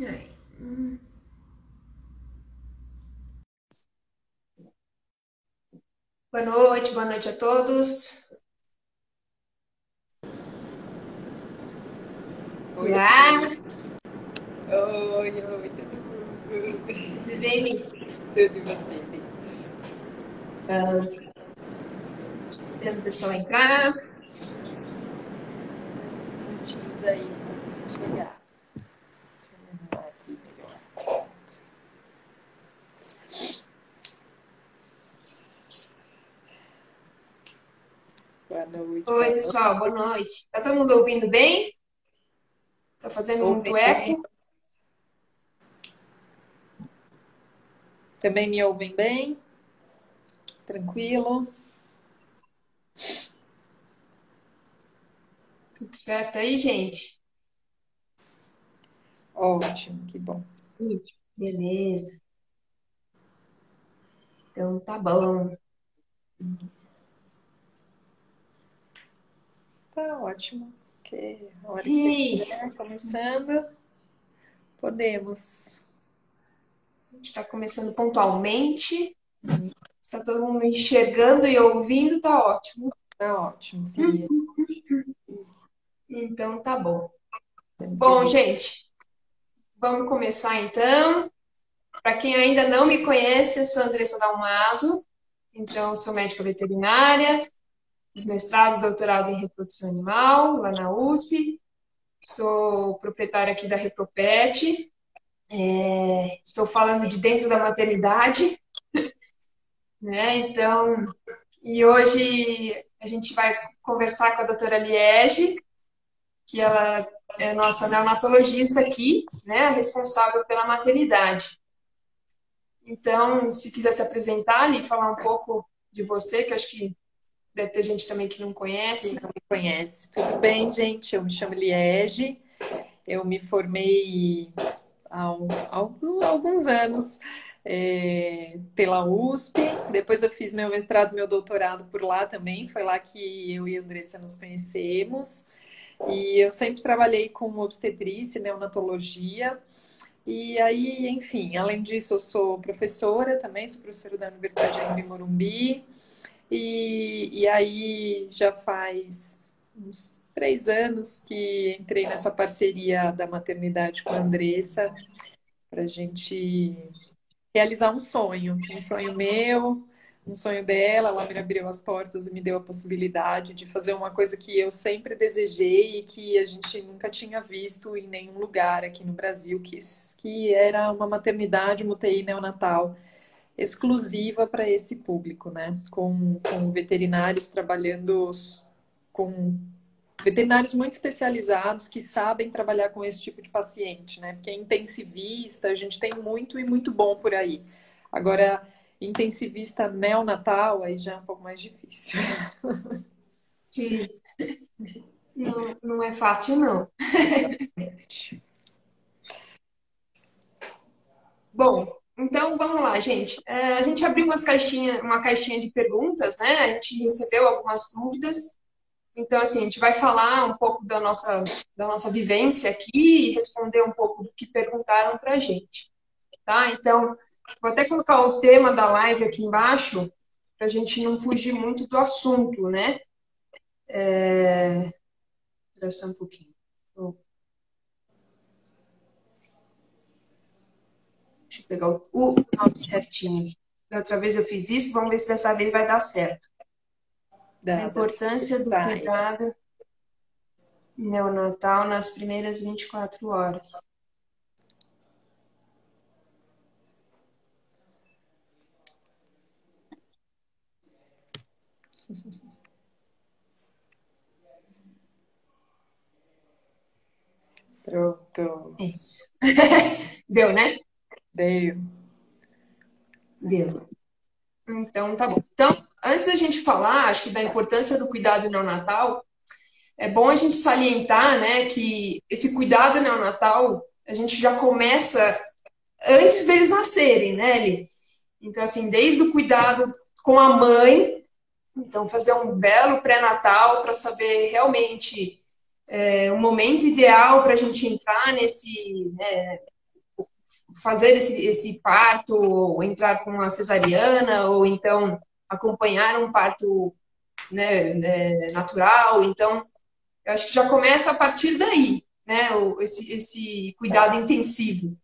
Ai. Boa noite a todos. Oi, Olá, oi, oi, tudo tudo bem, Mi? tudo e você? Ah, Esperando o pessoal entrar. Uns minutinhos aí pra chegar. Deixa eu arrumar aqui melhor. Boa noite, Oi, boa noite. pessoal, boa noite. Tá todo mundo ouvindo bem? Tá fazendo Ouvem muito bem? eco? Também me ouvem bem? Tranquilo? Tudo certo aí, gente? Ótimo, que bom. Beleza. Então tá bom. Tá ótimo. Que a hora que você E quiser, começando, podemos. a gente tá começando pontualmente. Está todo mundo enxergando e ouvindo, tá ótimo. Tá ótimo, sim. Então tá bom. Vamos Bom, seguir. gente, vamos começar então. Para quem ainda não me conhece, eu sou Andressa Dalmaso. Então, sou médica veterinária, fiz mestrado e doutorado em reprodução animal, lá na USP. Sou proprietária aqui da Repropet. Estou falando de dentro da maternidade, né? Então, e hoje a gente vai conversar com a doutora Liege, que ela é nossa neonatologista aqui, né? Responsável pela maternidade. Então, se quiser se apresentar ali, falar um pouco de você, que acho que deve ter gente também que não Quem conhece. não me conhece. Tudo bem, gente? Eu me chamo Liege. Eu me formei alguns anos pela USP. Depois eu fiz meu mestrado, meu doutorado por lá também. Foi lá que eu e a Andressa nos conhecemos. E eu sempre trabalhei com obstetrícia e neonatologia. E aí, enfim, além disso, eu sou professora também, sou professora da Universidade de Morumbi. E aí já faz uns 3 anos que entrei nessa parceria da maternidade com a Andressa para a gente realizar um sonho meu, um sonho dela. Ela me abriu as portas e me deu a possibilidade de fazer uma coisa que eu sempre desejei e que a gente nunca tinha visto em nenhum lugar aqui no Brasil, que era uma maternidade, uma UTI neonatal exclusiva para esse público, né? Com veterinários trabalhando com veterinários muito especializados que sabem trabalhar com esse tipo de paciente, né? Porque intensivista a gente tem muito e muito bom por aí. Agora, intensivista neonatal aí já é um pouco mais difícil. Que não, não é fácil, não. Exatamente. Bom, então vamos lá, gente. A gente abriu uma caixinha de perguntas, né? A gente recebeu algumas dúvidas. Então, assim, a gente vai falar um pouco da nossa vivência aqui e responder um pouco do que perguntaram para a gente, tá? Então, vou até colocar o tema da live aqui embaixo, para a gente não fugir muito do assunto, né? Espera só um pouquinho. Deixa eu pegar o nome certinho aqui. Da outra vez eu fiz isso, vamos ver se dessa vez vai dar certo. A Dá pra importância do tá. cuidado neonatal nas primeiras 24 horas. Pronto. Isso. Deu, né? Deu. Deu. Então, tá bom. Então, antes da gente falar, acho que da importância do cuidado neonatal, é bom a gente salientar, né, que esse cuidado neonatal, a gente já começa antes deles nascerem, né, Eli? Então, assim, desde o cuidado com a mãe, então fazer um belo pré-natal para saber realmente o momento ideal para a gente entrar nesse, né, fazer esse parto, ou entrar com uma cesariana, ou então acompanhar um parto, né, natural. Então, eu acho que já começa a partir daí, né, esse cuidado intensivo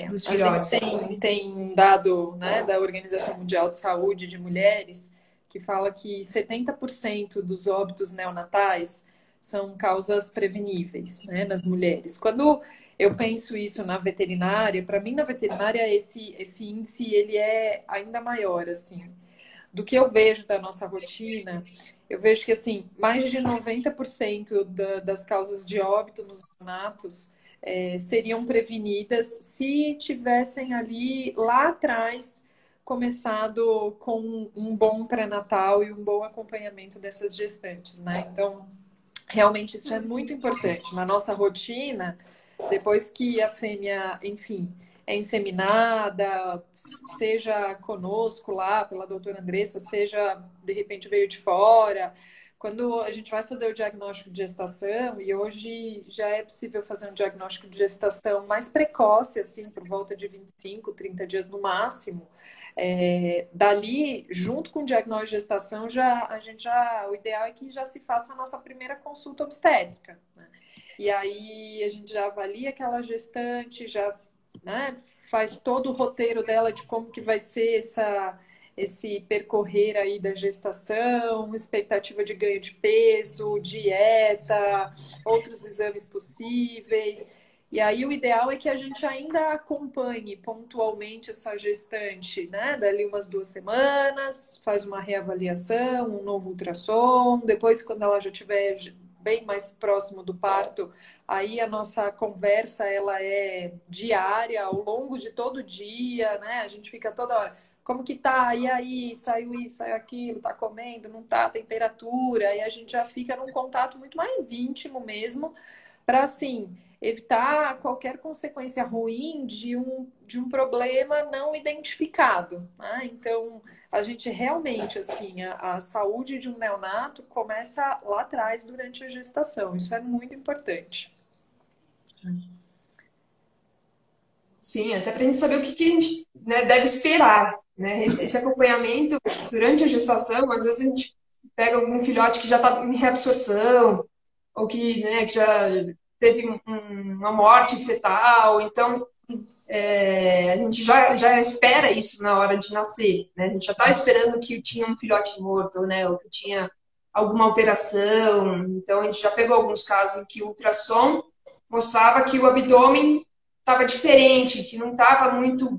dos A gente filhotes. tem um dado, né, da Organização Mundial de Saúde de Mulheres que fala que 70% dos óbitos neonatais são causas preveníveis, né, nas mulheres. Quando eu penso isso na veterinária, para mim na veterinária esse índice ele é ainda maior, assim. Do que eu vejo da nossa rotina, eu vejo que assim, mais de 90% das causas de óbito nos neonatos seriam prevenidas se tivessem ali lá atrás começado com um bom pré-natal e um bom acompanhamento dessas gestantes, né? Então, realmente isso é muito importante. Na nossa rotina, depois que a fêmea, enfim, é inseminada, seja conosco lá pela doutora Andressa, seja de repente veio de fora, quando a gente vai fazer o diagnóstico de gestação, e hoje já é possível fazer um diagnóstico de gestação mais precoce, assim, por volta de 25, 30 dias no máximo, dali, junto com o diagnóstico de gestação, o ideal é que já se faça a nossa primeira consulta obstétrica, né? E aí a gente já avalia aquela gestante, já, né, faz todo o roteiro dela de como que vai ser esse percorrer aí da gestação, expectativa de ganho de peso, dieta, outros exames possíveis. E aí o ideal é que a gente ainda acompanhe pontualmente essa gestante, né? Dali umas 2 semanas, faz uma reavaliação, um novo ultrassom, depois quando ela já estiver bem mais próximo do parto, aí a nossa conversa ela é diária, ao longo de todo o dia, né? A gente fica toda hora, como que tá? E aí, saiu isso, saiu aquilo, tá comendo, não tá, temperatura, e a gente já fica num contato muito mais íntimo mesmo, para assim evitar qualquer consequência ruim de um problema não identificado, né? Então, a gente realmente, assim, a saúde de um neonato começa lá atrás, durante a gestação. Isso é muito importante. Sim, até para a gente saber o que a gente, né, deve esperar, né? Esse acompanhamento durante a gestação, às vezes a gente pega algum filhote que já está em reabsorção, ou que, né, que já teve uma morte fetal, então a gente já espera isso na hora de nascer, né? A gente já está esperando que tinha um filhote morto, né? Ou que tinha alguma alteração. Então, a gente já pegou alguns casos em que o ultrassom mostrava que o abdômen estava diferente, que não estava muito,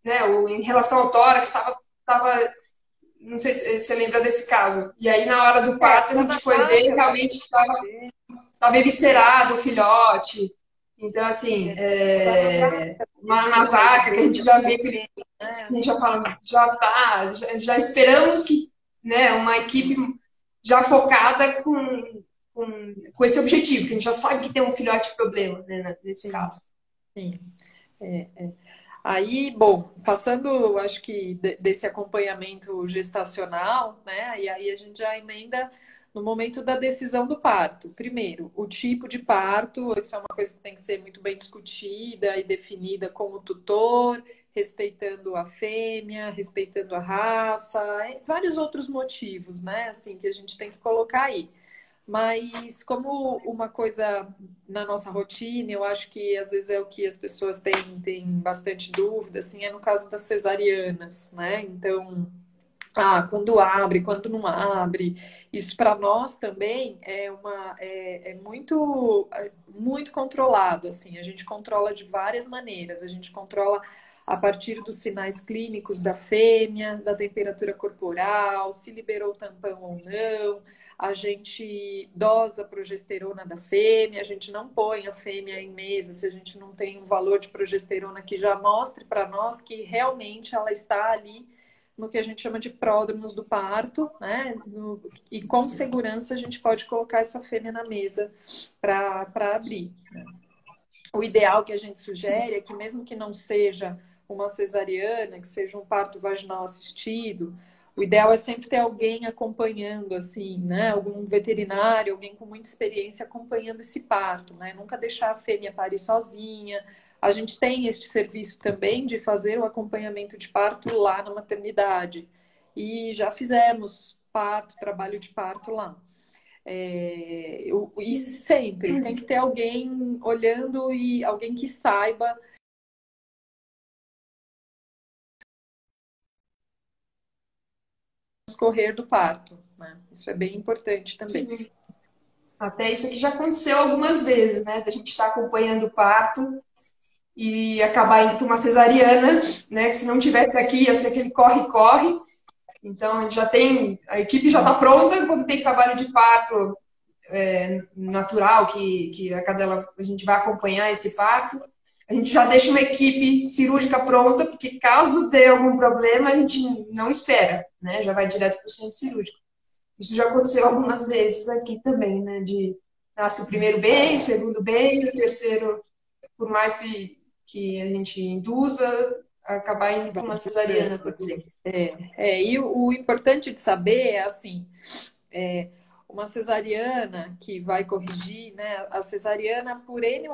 né? Em relação ao tórax, estava, não sei se você lembra desse caso. E aí, na hora do parto, a Tá gente na foi ver e marca, tá realmente estava eviscerado o filhote. Então, assim, tá nas marcas que a uma gente consegue nasaca que a ver, gente já vê que a né? gente já fala, já esperamos que, né, uma equipe já focada com esse objetivo, que a gente já sabe que tem um filhote de problema, né, nesse Sim, caso. sim. Aí, bom, passando, acho que desse acompanhamento gestacional, né? E aí a gente já emenda no momento da decisão do parto. Primeiro, o tipo de parto, isso é uma coisa que tem que ser muito bem discutida e definida com o tutor, respeitando a fêmea, respeitando a raça, e vários outros motivos, né? Assim, que a gente tem que colocar aí. Mas como uma coisa na nossa rotina, eu acho que às vezes é o que as pessoas têm bastante dúvida, assim, é no caso das cesarianas, né? Então, quando abre, quando não abre, isso para nós também é muito controlado, assim, a gente controla de várias maneiras, a gente controla a partir dos sinais clínicos da fêmea, da temperatura corporal, se liberou o tampão ou não, a gente dosa a progesterona da fêmea, a gente não põe a fêmea em mesa se a gente não tem um valor de progesterona que já mostre para nós que realmente ela está ali no que a gente chama de pródromos do parto, né? E com segurança a gente pode colocar essa fêmea na mesa para abrir, né? O ideal que a gente sugere é que mesmo que não seja uma cesariana, que seja um parto vaginal assistido, O ideal é sempre ter alguém acompanhando, assim, né? Algum veterinário, alguém com muita experiência acompanhando esse parto, né? Nunca deixar a fêmea parir sozinha. A gente tem este serviço também de fazer o acompanhamento de parto lá na maternidade. E já fizemos parto, trabalho de parto lá. E Sim. sempre tem que ter alguém olhando e alguém que saiba escorrer do parto, né? Isso é bem importante também. Sim. Até isso aqui já aconteceu algumas vezes, né? Da gente estar acompanhando o parto e acabar indo para uma cesariana, né? Que se não tivesse aqui, ia ser aquele corre-corre. Então, a gente já tem, a equipe já está pronta quando tem trabalho de parto natural, que a cadela, a gente vai acompanhar esse parto. A gente já deixa uma equipe cirúrgica pronta, porque caso dê algum problema, a gente não espera, né? Já vai direto para o centro cirúrgico. Isso já aconteceu algumas vezes aqui também, né? De nasce o primeiro bem, o segundo bem, o terceiro, por mais que a gente induza, acabar indo para Vai uma cesariana, por dando. exemplo. E o importante de saber é assim, é, uma cesariana que vai corrigir, né? A cesariana, por N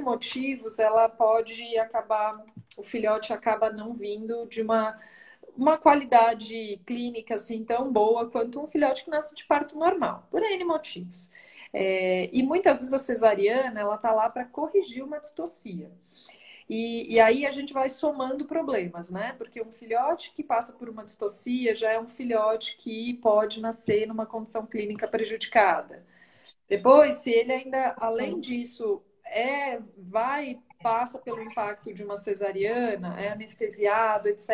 motivos, ela pode acabar, o filhote acaba não vindo de uma qualidade clínica assim tão boa quanto um filhote que nasce de parto normal, por N motivos. E muitas vezes a cesariana, ela tá lá para corrigir uma distocia. E aí a gente vai somando problemas, né? Porque um filhote que passa por uma distocia já é um filhote que pode nascer numa condição clínica prejudicada. Depois, se ele ainda, além disso, passa pelo impacto de uma cesariana, é anestesiado, etc.,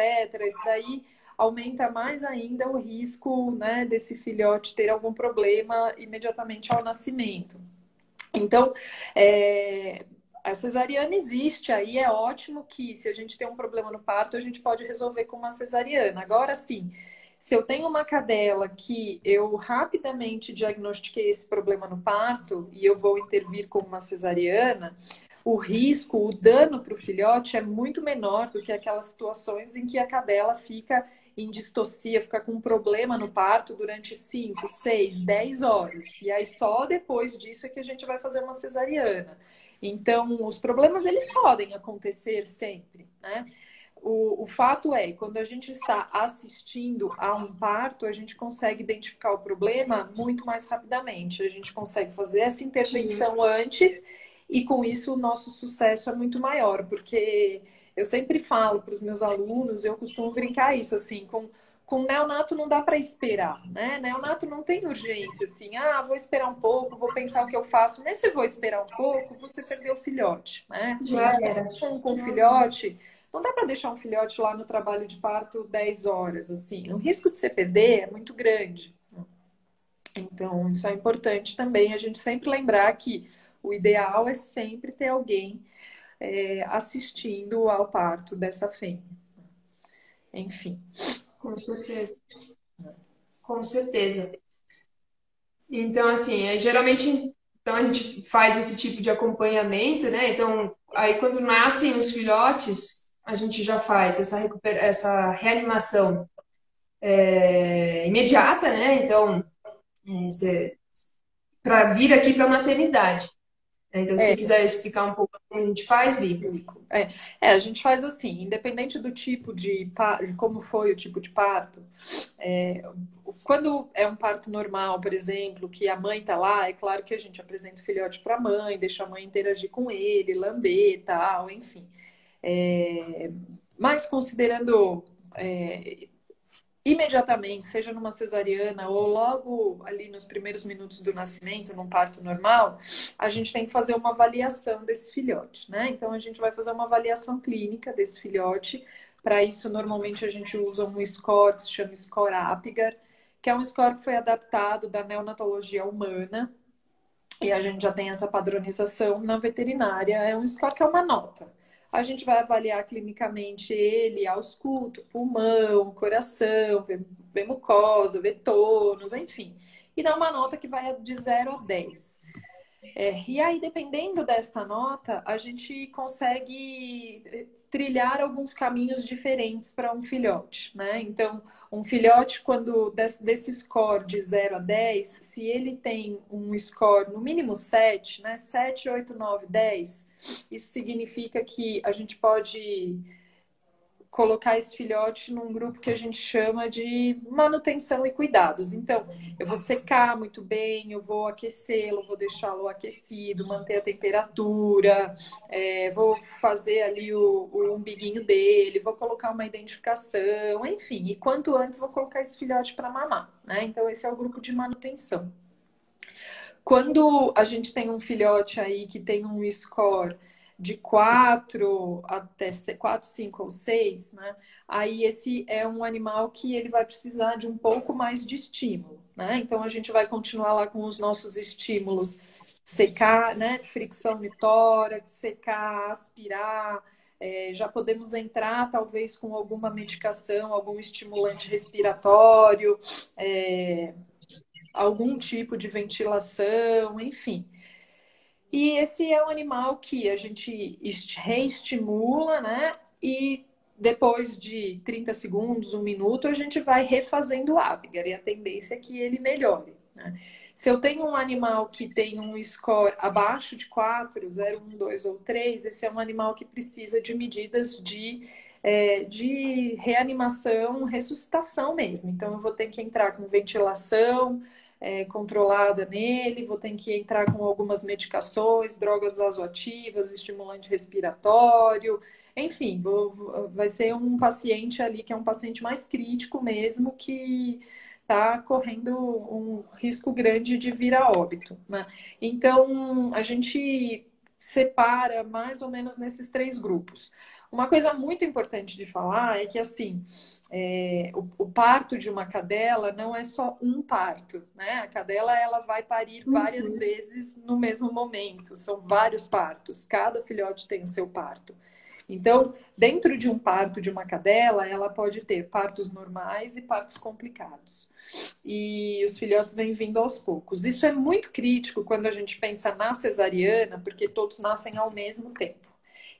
isso daí aumenta mais ainda o risco, né, desse filhote ter algum problema imediatamente ao nascimento. Então, é, a cesariana existe aí, é ótimo que se a gente tem um problema no parto, a gente pode resolver com uma cesariana. Agora, sim, se eu tenho uma cadela que eu rapidamente diagnostiquei esse problema no parto e eu vou intervir com uma cesariana, o risco, o dano para o filhote é muito menor do que aquelas situações em que a cadela fica em distocia, fica com um problema no parto durante 5, 6, 10 horas. E aí só depois disso é que a gente vai fazer uma cesariana. Então, os problemas eles podem acontecer sempre, né? O fato é, quando a gente está assistindo a um parto, a gente consegue identificar o problema muito mais rapidamente. A gente consegue fazer essa Sim. intervenção antes e com isso o nosso sucesso é muito maior, porque eu sempre falo para os meus alunos, eu costumo brincar isso assim, com neonato não dá para esperar, né? Neonato não tem urgência, assim, vou esperar um pouco, vou pensar o que eu faço. Nesse vou esperar um pouco, você perdeu o filhote, né? Assim, Já era. com filhote, não dá para deixar um filhote lá no trabalho de parto 10 horas, assim. O risco de você perder é muito grande. Então, isso é importante também, a gente sempre lembrar que o ideal é sempre ter alguém assistindo ao parto dessa fêmea. Enfim. Com certeza. Com certeza. Então, assim, geralmente então a gente faz esse tipo de acompanhamento, né? Então, aí quando nascem os filhotes, a gente já faz essa reanimação imediata, né? Então, para vir aqui para a maternidade. Então, se você É, quiser explicar um pouco como a gente faz, Li. explico. A gente faz assim, independente do tipo de como foi o tipo de parto, é, quando é um parto normal, por exemplo, que a mãe tá lá, é claro que a gente apresenta o filhote para a mãe, deixa a mãe interagir com ele, lamber, tal, enfim. É, mas considerando imediatamente, seja numa cesariana ou logo ali nos primeiros minutos do nascimento, num parto normal, a gente tem que fazer uma avaliação desse filhote, né? Então a gente vai fazer uma avaliação clínica desse filhote. Para isso, normalmente a gente usa um score que se chama score Apgar, que é um score que foi adaptado da neonatologia humana. E a gente já tem essa padronização na veterinária. É um score que é uma nota. A gente vai avaliar clinicamente ele, ausculto, pulmão, coração, ver mucosa, ver tônus, enfim. E dar uma nota que vai de 0 a 10. E aí, dependendo desta nota, a gente consegue trilhar alguns caminhos diferentes para um filhote, né? Então, um filhote, quando desse score de 0 a 10, se ele tem um score no mínimo 7, né? 7, 8, 9, 10, isso significa que a gente pode colocar esse filhote num grupo que a gente chama de manutenção e cuidados. Então, eu vou secar muito bem, eu vou aquecê-lo, vou deixá-lo aquecido, manter a temperatura, vou fazer ali o umbiguinho dele, vou colocar uma identificação, enfim. E quanto antes vou colocar esse filhote para mamar, né? Então, esse é o grupo de manutenção. Quando a gente tem um filhote aí que tem um score de 4 até 4, 5 ou 6, né? Aí esse é um animal que ele vai precisar de um pouco mais de estímulo, né? Então a gente vai continuar lá com os nossos estímulos, secar, né? Fricção no tórax, secar, aspirar. Já podemos entrar talvez com alguma medicação, algum estimulante respiratório, algum tipo de ventilação, enfim. E esse é um animal que a gente reestimula, né? E depois de 30 segundos, 1 minuto, a gente vai refazendo o Apgar e a tendência é que ele melhore, né? Se eu tenho um animal que tem um score abaixo de 4, 0, 1, 2 ou 3, esse é um animal que precisa de medidas de reanimação, ressuscitação mesmo. Então, eu vou ter que entrar com ventilação controlada nele, vou ter que entrar com algumas medicações, drogas vasoativas, estimulante respiratório, enfim, vai ser um paciente ali que é um paciente mais crítico mesmo, que está correndo um risco grande de vir a óbito, né? Então, a gente separa mais ou menos nesses 3 grupos. Uma coisa muito importante de falar é que, assim, o parto de uma cadela não é só um parto, né? A cadela ela vai parir várias Uhum. vezes no mesmo momento, são vários partos, cada filhote tem o seu parto. Então, dentro de um parto de uma cadela, ela pode ter partos normais e partos complicados. E os filhotes vêm vindo aos poucos. Isso é muito crítico quando a gente pensa na cesariana, porque todos nascem ao mesmo tempo.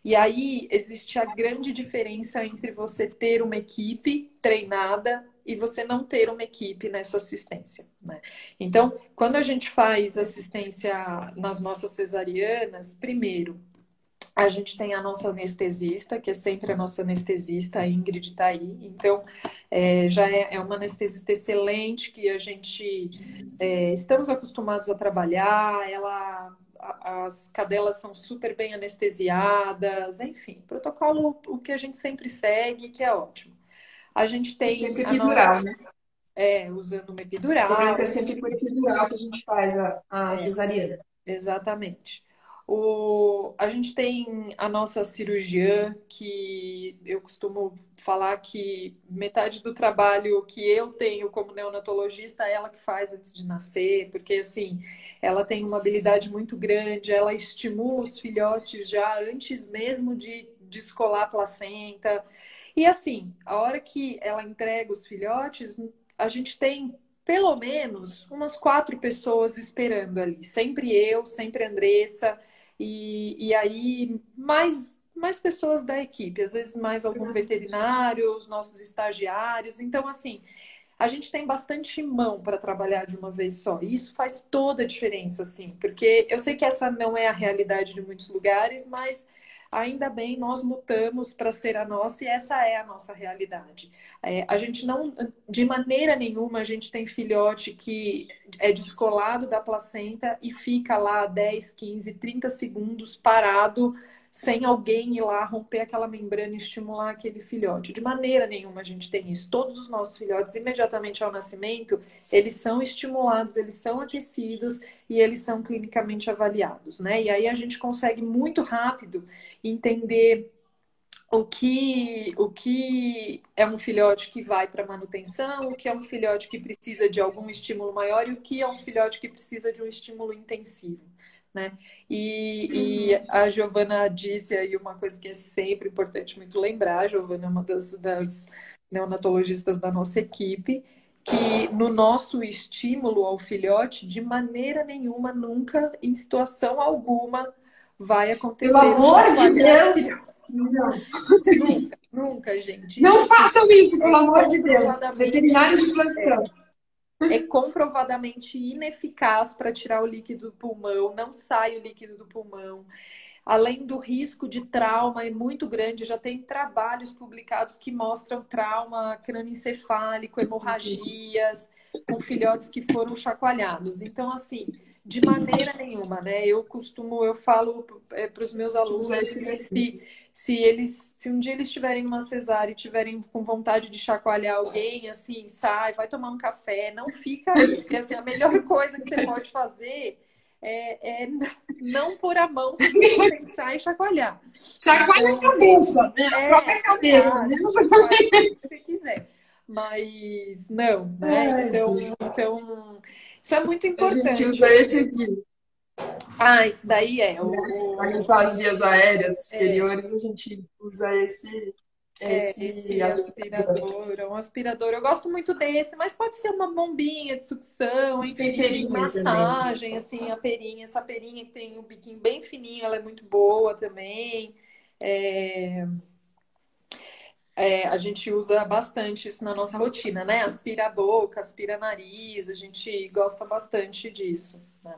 E aí existe a grande diferença entre você ter uma equipe treinada e você não ter uma equipe nessa assistência, né? Então, quando a gente faz assistência nas nossas cesarianas, primeiro, a gente tem a nossa anestesista, que é sempre a nossa anestesista, a Ingrid está aí. Então, já é uma anestesista excelente que a gente estamos acostumados a trabalhar. As cadelas são super bem anestesiadas, enfim, protocolo o que a gente sempre segue, que é ótimo. A gente É tem sempre epidural, né? usando uma Lembrando epidural, que é sempre por epidural que a gente faz a cesariana. exatamente. A gente tem a nossa cirurgiã, que eu costumo falar que metade do trabalho que eu tenho como neonatologista é ela que faz antes de nascer, porque assim, ela tem uma habilidade muito grande, ela estimula os filhotes já antes mesmo de descolar a placenta. E assim, a hora que ela entrega os filhotes, a gente tem pelo menos umas 4 pessoas esperando ali. Sempre eu, sempre a Andressa, e aí mais pessoas da equipe, às vezes mais algum veterinário, os nossos estagiários. Então, assim, a gente tem bastante mão para trabalhar de uma vez só. E isso faz toda a diferença, assim, porque eu sei que essa não é a realidade de muitos lugares, mas ainda bem nós lutamos para ser a nossa e essa é a nossa realidade. A gente não, de maneira nenhuma, a gente tem filhote que é descolado da placenta e fica lá 10, 15, 30 segundos parado sem alguém ir lá romper aquela membrana e estimular aquele filhote. De maneira nenhuma a gente tem isso. Todos os nossos filhotes, imediatamente ao nascimento, eles são estimulados, eles são aquecidos e eles são clinicamente avaliados, né? E aí a gente consegue muito rápido entender o que é um filhote que vai para manutenção, o que é um filhote que precisa de algum estímulo maior e o que é um filhote que precisa de um estímulo intensivo, né? E a Giovana disse aí uma coisa que é sempre importante muito lembrar, a Giovana é uma das neonatologistas da nossa equipe, que no nosso estímulo ao filhote, de maneira nenhuma, nunca, em situação alguma, vai Pelo acontecer o amor de chacoalhar. Deus! Não. Nunca, nunca, gente. Isso, Não assim, façam isso, pelo é amor de Deus. comprovadamente, Veterinários de plantão. é comprovadamente ineficaz para tirar o líquido do pulmão, não sai o líquido do pulmão. Além do risco de trauma é muito grande, já tem trabalhos publicados que mostram trauma crânioencefálico, hemorragias, com filhotes que foram chacoalhados. Então, assim, de maneira nenhuma, né? Eu falo para os meus alunos que se um dia eles tiverem uma cesárea e tiverem com vontade de chacoalhar alguém, assim, sai, vai tomar um café, não fica aí, porque assim, a melhor coisa que você pode fazer é não pôr a mão se você pensar em chacoalhar. Chacoalha a cabeça, né? A própria cabeça. Né? Chacoalha se você quiser. Mas não, né? Ai, Então, isso é muito a gente importante. usa esse aqui. Isso daí é. Para limpar as vias aéreas superiores, a gente usa esse aspirador, um aspirador. Eu gosto muito desse, mas pode ser uma bombinha de sucção, enfim, massagem, também. Assim, essa perinha que tem um biquinho bem fininho, ela é muito boa também. A gente usa bastante isso na nossa rotina, né? Aspira a boca, aspira nariz, a gente gosta bastante disso, né?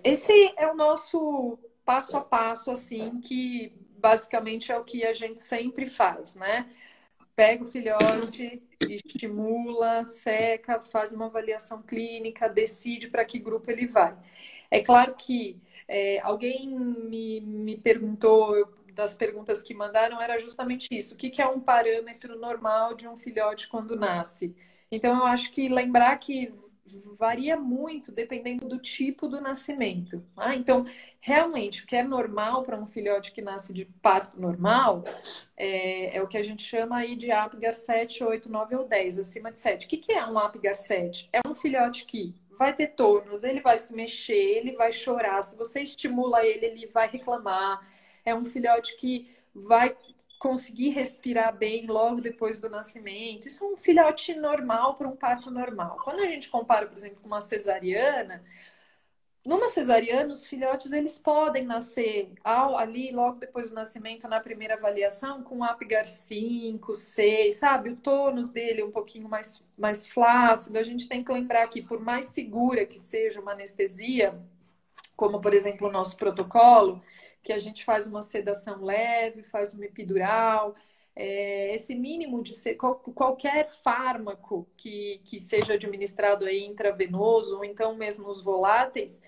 Esse é o nosso passo a passo, assim, que basicamente é o que a gente sempre faz, né? Pega o filhote, estimula, seca, faz uma avaliação clínica, decide para que grupo ele vai. É claro que alguém me perguntou, das perguntas que mandaram, era justamente isso. O que é um parâmetro normal de um filhote quando nasce? Então, eu acho que lembrar que varia muito dependendo do tipo do nascimento. Então, realmente, o que é normal para um filhote que nasce de parto normal é o que a gente chama aí de Apgar 7, 8, 9 ou 10, acima de 7. O que é um Apgar 7? É um filhote que vai ter tônus, ele vai se mexer, ele vai chorar. Se você estimula ele, ele vai reclamar. É um filhote que vai conseguir respirar bem logo depois do nascimento. Isso é um filhote normal para um parto normal. Quando a gente compara, por exemplo, com uma cesariana, numa cesariana, os filhotes eles podem nascer ali logo depois do nascimento, na primeira avaliação, com Apgar 5, 6, sabe? O tônus dele é um pouquinho mais flácido. A gente tem que lembrar que, por mais segura que seja uma anestesia, como, por exemplo, o nosso protocolo, que a gente faz uma sedação leve, faz uma epidural, esse mínimo de qualquer fármaco que seja administrado aí intravenoso, ou então mesmo os voláteis,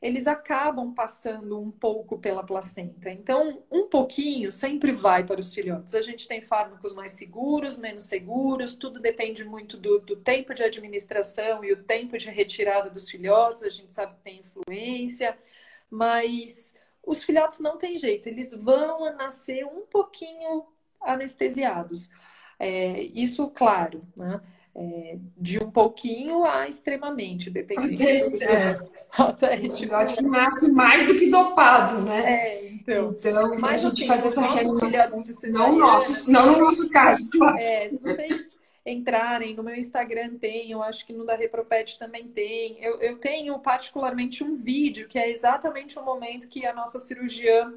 eles acabam passando um pouco pela placenta. Então, um pouquinho sempre vai para os filhotes. A gente tem fármacos mais seguros, menos seguros, tudo depende muito do tempo de administração e o tempo de retirada dos filhotes, a gente sabe que tem influência, mas os filhotes não tem jeito, eles vão nascer um pouquinho anestesiados. Isso, claro, né? De um pouquinho a extremamente, dependendo. O filhote que nasce mais do que dopado, né? Então mas, a gente faz essa reanimação. Não no nosso caso, claro. Se vocês entrarem no meu Instagram, eu acho que no da Repropet também tem. Eu tenho particularmente um vídeo que é exatamente o momento que a nossa cirurgiã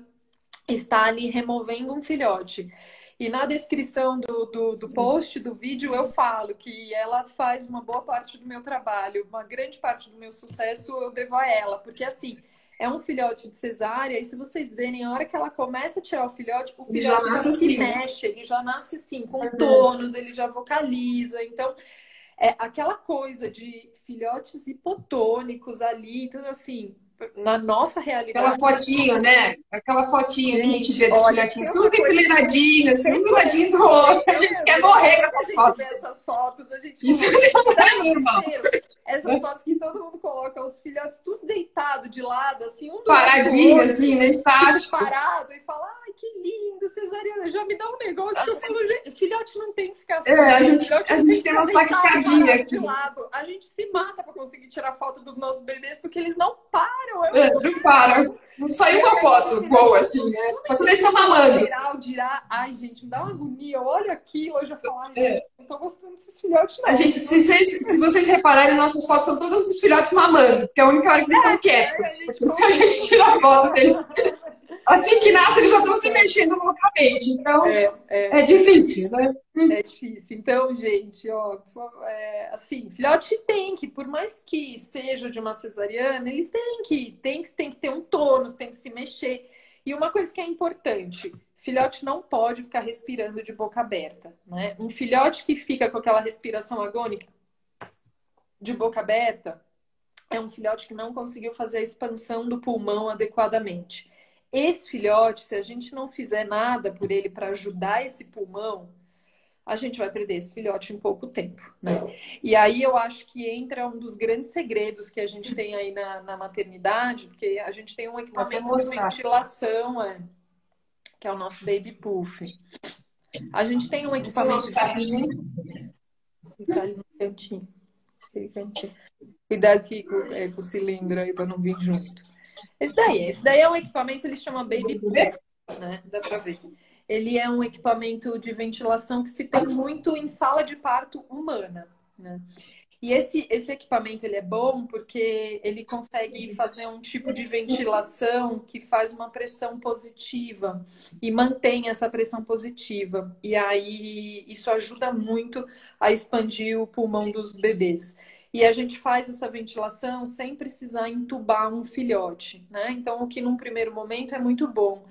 está ali removendo um filhote. E na descrição do post do vídeo eu falo que ela faz uma boa parte do meu trabalho, uma grande parte do meu sucesso eu devo a ela, porque assim, é um filhote de cesárea e se vocês verem, a hora que ela começa a tirar o filhote já se mexe, ele já nasce assim, com tônus, ele já vocaliza, então aquela coisa de filhotes hipotônicos ali, então assim, na nossa realidade... Aquela fotinha, né? Aquela fotinha que a gente vê dos filhotinhos, tudo enfileiradinho, assim, um do ladinho do outro. A gente quer morrer com essas fotos. A gente vê essas fotos, a gente isso não é normal. Essas fotos que todo mundo coloca, os filhotes tudo deitado de lado, assim, um do paradinho, assim, né? Estático. Parado e fala, ai, que lindo, vocês cesariana, já me dá um negócio que eu falo, filhote não tem que ficar assim, filhote a não tem gente que tem ficar uma deitado, taquicardia parado de aqui. lado. A gente se mata para conseguir tirar foto dos nossos bebês, porque eles não param, é um Não para. Não saiu uma foto boa, assim, né? Só quando eles estão mamando. geral dirá, ai, gente, me dá uma agonia, eu olho aquilo, eu já falo, ai, gente, não tô gostando desses filhotes, A não. gente, se vocês repararem, nossas fotos são todas dos filhotes mamando, porque é a única hora que eles estão A quietos. gente Porque se a gente consegue. tira a foto deles, assim que nasce, eles já estão se mexendo loucamente. Então, é difícil, né? É difícil. Então, gente, ó, assim, filhote tem que, por mais que seja de uma cesariana, ele tem que ter um tônus, tem que se mexer. E uma coisa que é importante, filhote não pode ficar respirando de boca aberta, né? Um filhote que fica com aquela respiração agônica de boca aberta é um filhote que não conseguiu fazer a expansão do pulmão adequadamente. Esse filhote, se a gente não fizer nada por ele para ajudar esse pulmão, a gente vai perder esse filhote em pouco tempo, né? E aí eu acho que entra um dos grandes segredos que a gente tem aí na maternidade, porque a gente tem um Vou até equipamento de mostrar. ventilação, que é o nosso Baby Puff. A gente tem um Esse é o equipamento nosso de... carrinho. Fica ali no cantinho. Cuidado aqui com o cilindro aí para não vir junto. Esse daí é um equipamento, ele chama Baby Puff, né? Dá para ver. Ele é um equipamento de ventilação que se tem muito em sala de parto humana, né? E esse equipamento ele é bom porque ele consegue fazer um tipo de ventilação que faz uma pressão positiva e mantém essa pressão positiva. E aí isso ajuda muito a expandir o pulmão dos bebês. E a gente faz essa ventilação sem precisar entubar um filhote, né? Então, o que num primeiro momento é muito bom.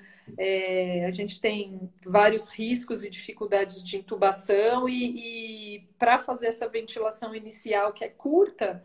A gente tem vários riscos e dificuldades de intubação e para fazer essa ventilação inicial que é curta,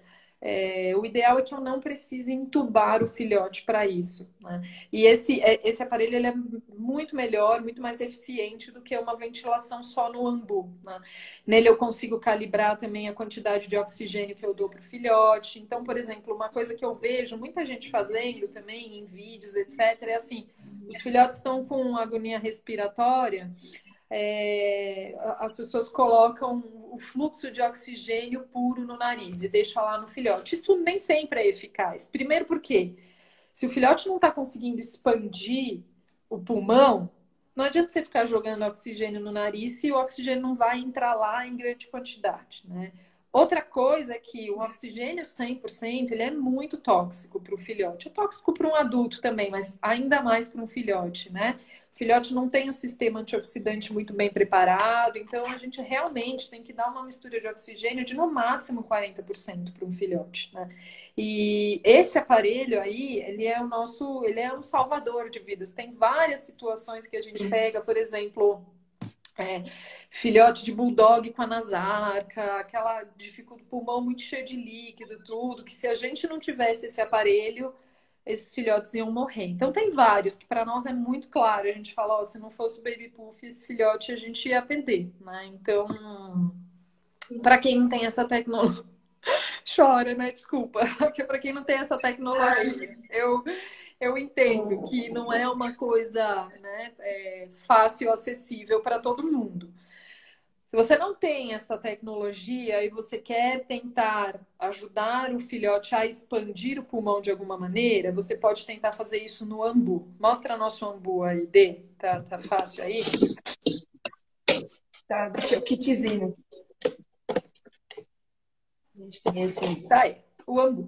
o ideal é que eu não precise entubar o filhote para isso, né? E esse aparelho ele é muito melhor, muito mais eficiente do que uma ventilação só no ambu, né? Nele eu consigo calibrar também a quantidade de oxigênio que eu dou para o filhote. Então, por exemplo, uma coisa que eu vejo muita gente fazendo também em vídeos, etc., é assim: os filhotes estão com agonia respiratória, as pessoas colocam o fluxo de oxigênio puro no nariz e deixam lá no filhote. Isso nem sempre é eficaz. Primeiro porque se o filhote não está conseguindo expandir o pulmão, não adianta você ficar jogando oxigênio no nariz se o oxigênio não vai entrar lá em grande quantidade, né? Outra coisa é que o oxigênio 100% ele é muito tóxico para o filhote. É tóxico para um adulto também, mas ainda mais para um filhote, né? O filhote não tem um sistema antioxidante muito bem preparado, então a gente realmente tem que dar uma mistura de oxigênio de no máximo 40% para um filhote, né? E esse aparelho aí, ele é um salvador de vidas. Tem várias situações que a gente pega, por exemplo, filhote de bulldog com a nasarca, aquela dificuldade, pulmão muito cheio de líquido, tudo, que se a gente não tivesse esse aparelho, esses filhotes iam morrer. Então tem vários que para nós é muito claro. A gente fala, ó, se não fosse o Baby Puff, esse filhote a gente ia perder, né? Então, para quem não tem essa tecnologia, chora, né? Desculpa, porque para quem não tem essa tecnologia, eu entendo que não é uma coisa, né, fácil, acessível para todo mundo. Se você não tem essa tecnologia e você quer tentar ajudar o filhote a expandir o pulmão de alguma maneira, você pode tentar fazer isso no ambu. Mostra nosso ambu aí, Dê. Tá fácil aí? Tá, deixa eu kitzinho. A gente tem esse. Tá aí, o ambu.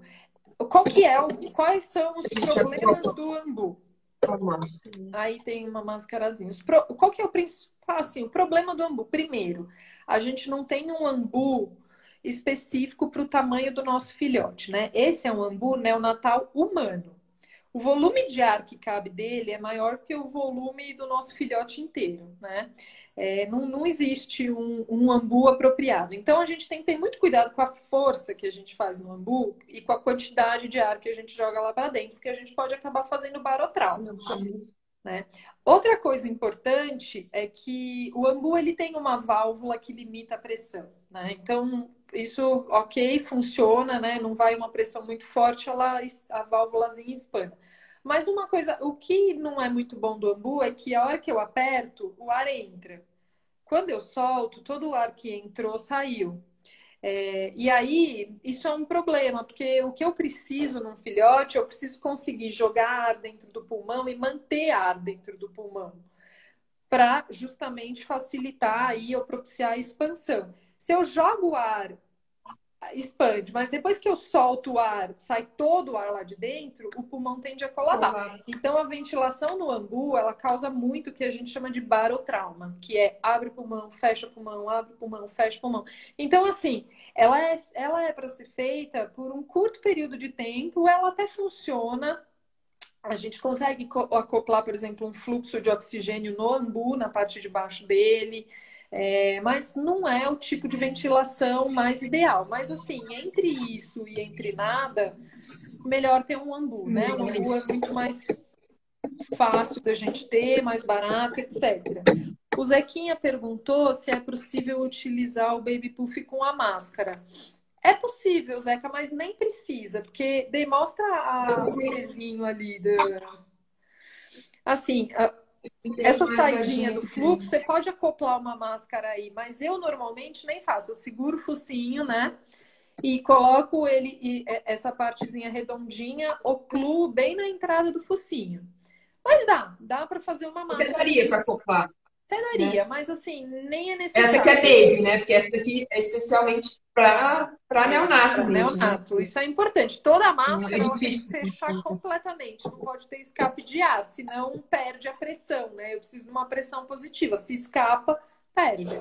Quais são os problemas do ambu? Aí tem uma máscarazinha. Qual que é o principal? Assim, o problema do ambu? Primeiro, a gente não tem um ambu específico para o tamanho do nosso filhote, né? Esse é um ambu neonatal humano. O volume de ar que cabe dele é maior que o volume do nosso filhote inteiro, né? Não existe um ambu apropriado. Então a gente tem que ter muito cuidado com a força que a gente faz no ambu e com a quantidade de ar que a gente joga lá para dentro, porque a gente pode acabar fazendo barotrauma, né? Outra coisa importante é que o ambu ele tem uma válvula que limita a pressão, né? Então isso, ok, funciona, né? Não vai uma pressão muito forte, a válvulazinha espana. Mas uma coisa, o que não é muito bom do Ambu é que a hora que eu aperto, o ar entra. Quando eu solto, todo o ar que entrou saiu. E aí, isso é um problema, porque o que eu preciso num filhote, eu preciso conseguir jogar ar dentro do pulmão e manter ar dentro do pulmão, para justamente facilitar aí ou propiciar a expansão. Se eu jogo o ar, expande, mas depois que eu solto o ar, sai todo o ar lá de dentro, o pulmão tende a colabar. Então a ventilação no Ambu, ela causa muito o que a gente chama de barotrauma, que é abre pulmão, fecha pulmão, abre pulmão, fecha pulmão. Então assim, ela é para ser feita por um curto período de tempo, ela até funciona. A gente consegue acoplar, por exemplo, um fluxo de oxigênio no Ambu, na parte de baixo dele. Mas não é o tipo de ventilação mais ideal. Mas assim, entre isso e entre nada, melhor ter um Ambu, né? Um Ambu é muito mais fácil da gente ter, mais barato, etc. O Zequinha perguntou se é possível utilizar o Baby Puff com a máscara. É possível, Zeca, mas nem precisa, porque demonstra o pezinho ali. Assim, essa saidinha do fluxo, você pode acoplar uma máscara aí, mas eu normalmente nem faço. Eu seguro o focinho, né? E coloco ele, essa partezinha redondinha, ocluo bem na entrada do focinho. Mas dá para fazer uma máscara. Até daria para acoplar. Até daria, né? Mas assim, nem é necessário. Essa aqui é baby, né? Porque essa daqui é especialmente para neonato mesmo. Neonato. Né? Isso é importante. Toda a máscara ela tem que fechar completamente. Não pode ter escape de ar, senão perde a pressão, né? Eu preciso de uma pressão positiva. Se escapa, perde.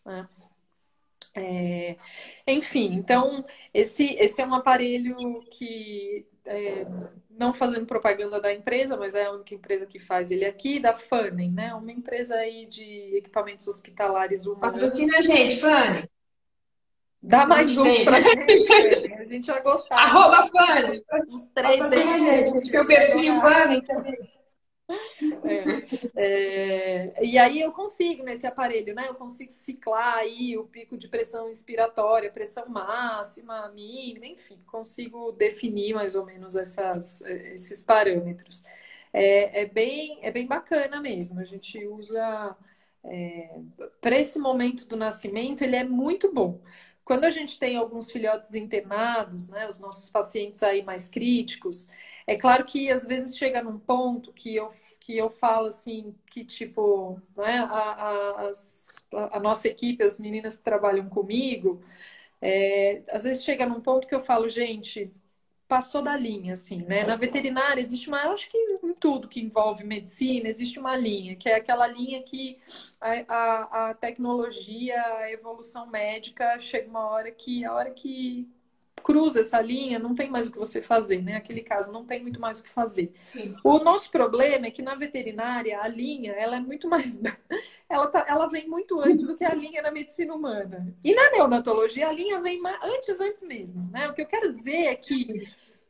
Né? Enfim, então esse é um aparelho que, não fazendo propaganda da empresa, mas é a única empresa que faz ele aqui, da Fanning, né? Uma empresa aí de equipamentos hospitalares humanos. Patrocina a gente, Fanning. Dá mais uns pra gente, Fanning. A gente vai gostar. @, Fanning. Uns 3 patrocina a gente. A gente tem o bercinho Fanning também. E aí eu consigo nesse aparelho, né? Eu consigo ciclar aí o pico de pressão inspiratória, pressão máxima, mínima, enfim, consigo definir mais ou menos esses parâmetros. É bem bacana mesmo. A gente usa para esse momento do nascimento, ele é muito bom. Quando a gente tem alguns filhotes internados, né, os nossos pacientes aí mais críticos, é claro que às vezes chega num ponto que eu falo assim, que tipo, né, a nossa equipe, as meninas que trabalham comigo, às vezes chega num ponto que eu falo, gente, passou da linha, assim, né? Na veterinária existe uma, eu acho que em tudo que envolve medicina, existe uma linha, que é aquela linha que a tecnologia, a evolução médica, chega uma hora que, a hora que cruza essa linha, não tem mais o que você fazer, né? Aquele caso, não tem muito mais o que fazer. Sim. O nosso problema é que na veterinária, a linha, ela é muito mais... Ela vem muito antes do que a linha na medicina humana. E na neonatologia, a linha vem antes mesmo, né? O que eu quero dizer é que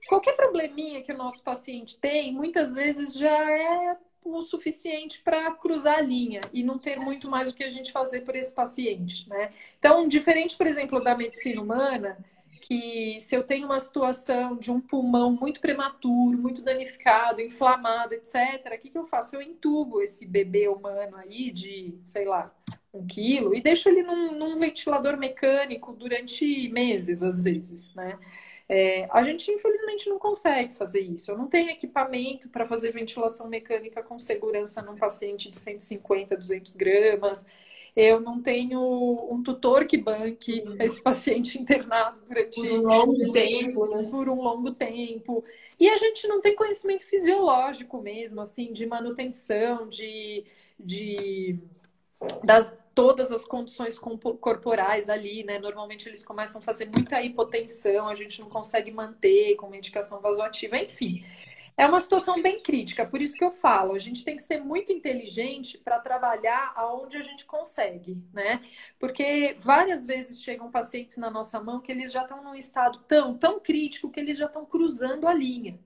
qualquer probleminha que o nosso paciente tem, muitas vezes já é o suficiente para cruzar a linha e não ter muito mais o que a gente fazer por esse paciente, né? Então, diferente, por exemplo, da medicina humana, que se eu tenho uma situação de um pulmão muito prematuro, muito danificado, inflamado, etc., o que eu faço? Eu entubo esse bebê humano aí de, sei lá, 1 quilo e deixo ele num ventilador mecânico durante meses, às vezes, né? A gente, infelizmente, não consegue fazer isso. Eu não tenho equipamento para fazer ventilação mecânica com segurança num paciente de 150, 200 gramas. Eu não tenho um tutor que banque esse paciente internado durante por um longo tempo, né? Por um longo tempo. E a gente não tem conhecimento fisiológico mesmo, assim, de manutenção, todas as condições corporais ali, né? Normalmente eles começam a fazer muita hipotensão, a gente não consegue manter com medicação vasoativa, enfim. É uma situação bem crítica, por isso que eu falo, a gente tem que ser muito inteligente para trabalhar aonde a gente consegue, né? Porque várias vezes chegam pacientes na nossa mão que eles já estão num estado tão crítico que eles já estão cruzando a linha.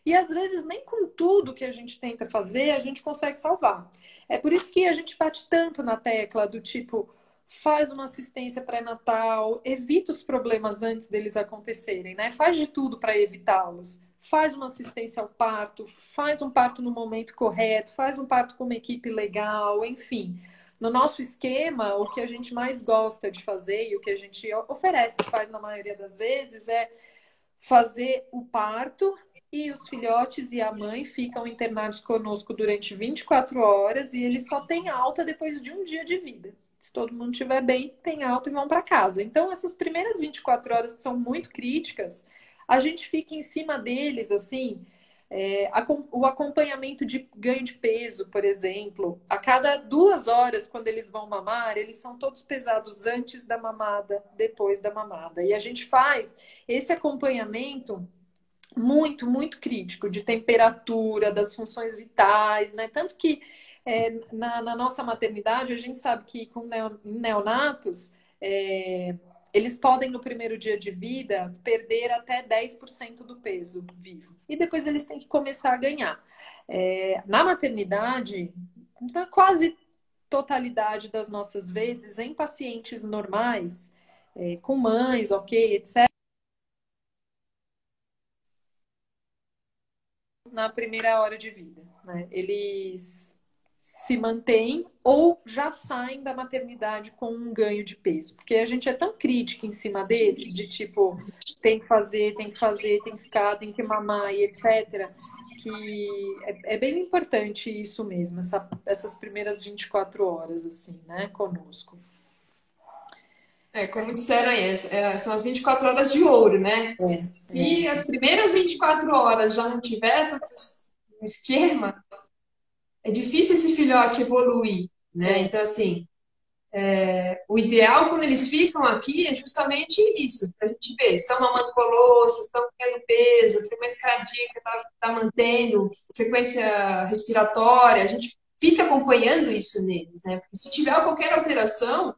E às vezes nem com tudo que a gente tenta fazer a gente consegue salvar. É por isso que a gente bate tanto na tecla do tipo, faz uma assistência pré-natal, evita os problemas antes deles acontecerem, né? Faz de tudo para evitá-los. faz uma assistência ao parto, faz um parto no momento correto, faz um parto com uma equipe legal, enfim. No nosso esquema, o que a gente mais gosta de fazer e o que a gente oferece, faz na maioria das vezes, é fazer o parto e os filhotes e a mãe ficam internados conosco durante 24 horas e eles só têm alta depois de um dia de vida. Se todo mundo estiver bem, tem alta e vão para casa. Então, essas primeiras 24 horas que são muito críticas, a gente fica em cima deles, assim, o acompanhamento de ganho de peso, por exemplo, a cada 2 horas, quando eles vão mamar, eles são todos pesados antes da mamada, depois da mamada. E a gente faz esse acompanhamento muito, muito crítico de temperatura, das funções vitais, né? Tanto que na nossa maternidade, a gente sabe que com neonatos, eles podem, no primeiro dia de vida, perder até 10% do peso vivo. E depois eles têm que começar a ganhar. Na maternidade, na quase totalidade das nossas vezes, em pacientes normais, com mães, ok, etc., na primeira hora de vida, né? Eles se mantêm ou já saem da maternidade com um ganho de peso. Porque a gente é tão crítica em cima deles, de tipo, tem que fazer, tem que fazer, tem que ficar, tem que mamar e etc., que é bem importante isso mesmo, essas primeiras 24 horas, assim, né, conosco. Como disseram aí, são as 24 horas de ouro, né? Se É. as primeiras 24 horas já não tiver tudo no esquema, é difícil esse filhote evoluir, né? Então, assim, o ideal quando eles ficam aqui é justamente isso, para a gente ver, estão mamando colosso, estão ganhando peso, frequência cardíaca está mantendo, frequência respiratória, a gente fica acompanhando isso neles, né? Porque se tiver qualquer alteração,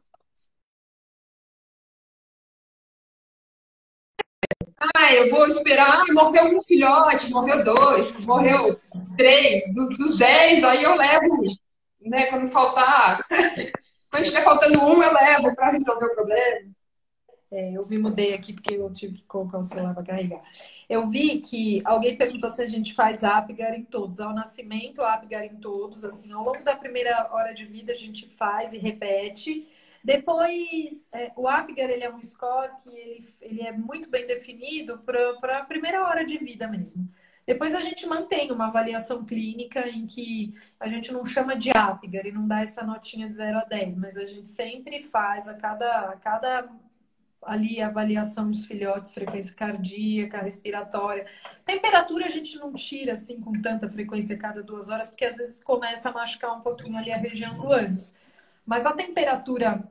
eu vou esperar, morreu um filhote, morreu dois, morreu três, dos 10, aí eu levo, né, quando faltar, quando estiver faltando um, eu levo para resolver o problema. Eu me mudei aqui porque eu tive que colocar o celular para carregar. Eu vi que alguém perguntou se a gente faz Apgar em todos. Ao nascimento, Apgar em todos. Assim, ao longo da primeira hora de vida, a gente faz e repete. Depois, o Apgar, ele é um score que ele é muito bem definido para a primeira hora de vida mesmo. Depois a gente mantém uma avaliação clínica em que a gente não chama de Apgar e não dá essa notinha de 0 a 10, mas a gente sempre faz a cada ali a avaliação dos filhotes, frequência cardíaca, respiratória. Temperatura a gente não tira assim com tanta frequência a cada 2 horas, porque às vezes começa a machucar um pouquinho ali a região do ânus. Mas a temperatura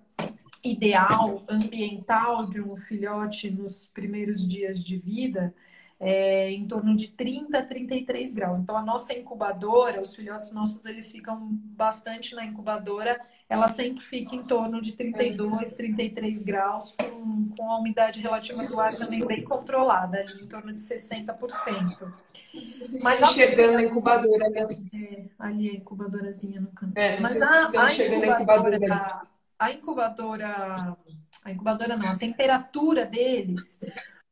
ideal, ambiental de um filhote nos primeiros dias de vida é em torno de 30 a 33 graus. Então, a nossa incubadora, os filhotes nossos, eles ficam bastante na incubadora, ela sempre fica em torno de 32, 33 graus, com a umidade relativa do ar também bem controlada, ali em torno de 60%. Mas enxergando a incubadora, né? Ali a incubadorazinha no canto. Mas a incubadora não, a temperatura deles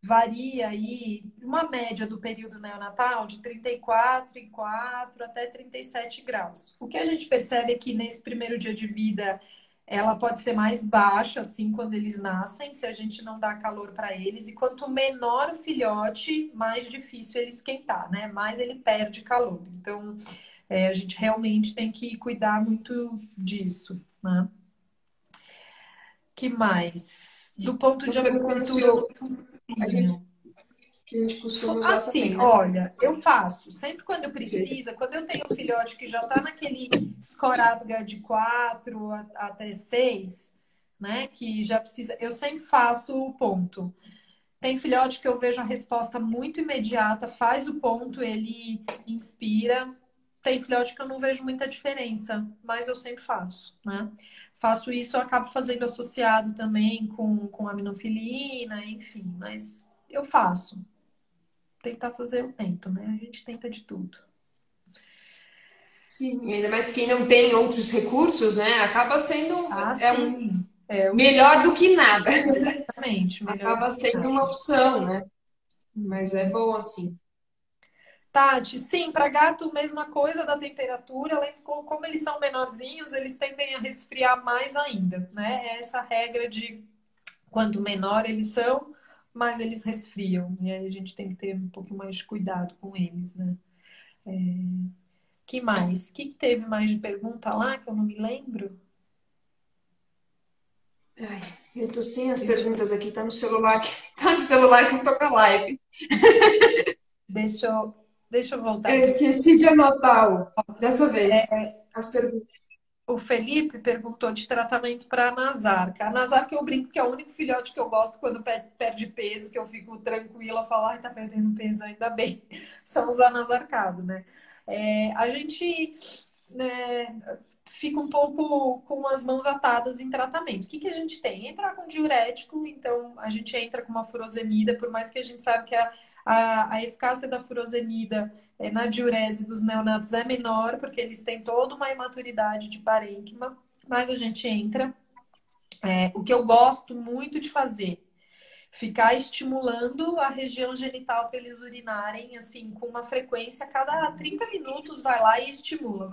varia aí, uma média do período neonatal de 34,4 até 37 graus. O que a gente percebe é que nesse primeiro dia de vida ela pode ser mais baixa, assim, quando eles nascem, se a gente não dá calor para eles. E quanto menor o filhote, mais difícil ele esquentar, né? Mais ele perde calor. Então, a gente realmente tem que cuidar muito disso, né? Que mais? Do ponto de acupuntura do focinho. Que a gente costuma usar assim, também, né? Olha, eu faço. Sempre quando eu precisa, quando eu tenho um filhote que já está naquele score Apgar de 4 até 6, né? Que já precisa, eu sempre faço o ponto. Tem filhote que eu vejo a resposta muito imediata, faz o ponto, ele inspira. Tem filhote que eu não vejo muita diferença, mas eu sempre faço, né? Faço isso, eu acabo fazendo associado também com aminofilina, enfim, mas eu faço. Tentar fazer, eu tento, né? A gente tenta de tudo. Sim, ainda mais quem não tem outros recursos, né? Acaba sendo sim. Melhor do que nada. Exatamente. Acaba sendo uma opção, né? Mas é bom assim. Tati, sim, para gato, mesma coisa da temperatura, como eles são menorzinhos, eles tendem a resfriar mais ainda, né? É essa regra de quanto menor eles são, mais eles resfriam. E aí a gente tem que ter um pouco mais de cuidado com eles, né? Que mais? Que teve mais de pergunta lá que eu não me lembro? Ai, eu tô sem as Deixa, perguntas aqui, tá no celular, tá no celular que eu tô com a live. deixa eu, deixa eu voltar Eu aqui. esqueci de anotar dessa vez as perguntas. O Felipe perguntou de tratamento para a Nasarca. A Nasarca eu brinco que é o único filhote que eu gosto quando perde peso, que eu fico tranquila, falar, ai, tá perdendo peso, ainda bem. São os anasarcados, né? A gente, né, fica um pouco com as mãos atadas em tratamento. O que que a gente tem? Entrar com diurético, então a gente entra com uma furosemida, por mais que a gente saiba que a eficácia da furosemida na diurese dos neonatos é menor, porque eles têm toda uma imaturidade de parênquima, mas a gente entra. O que eu gosto muito de fazer, ficar estimulando a região genital para eles urinarem, assim, com uma frequência, a cada 30 minutos vai lá e estimula,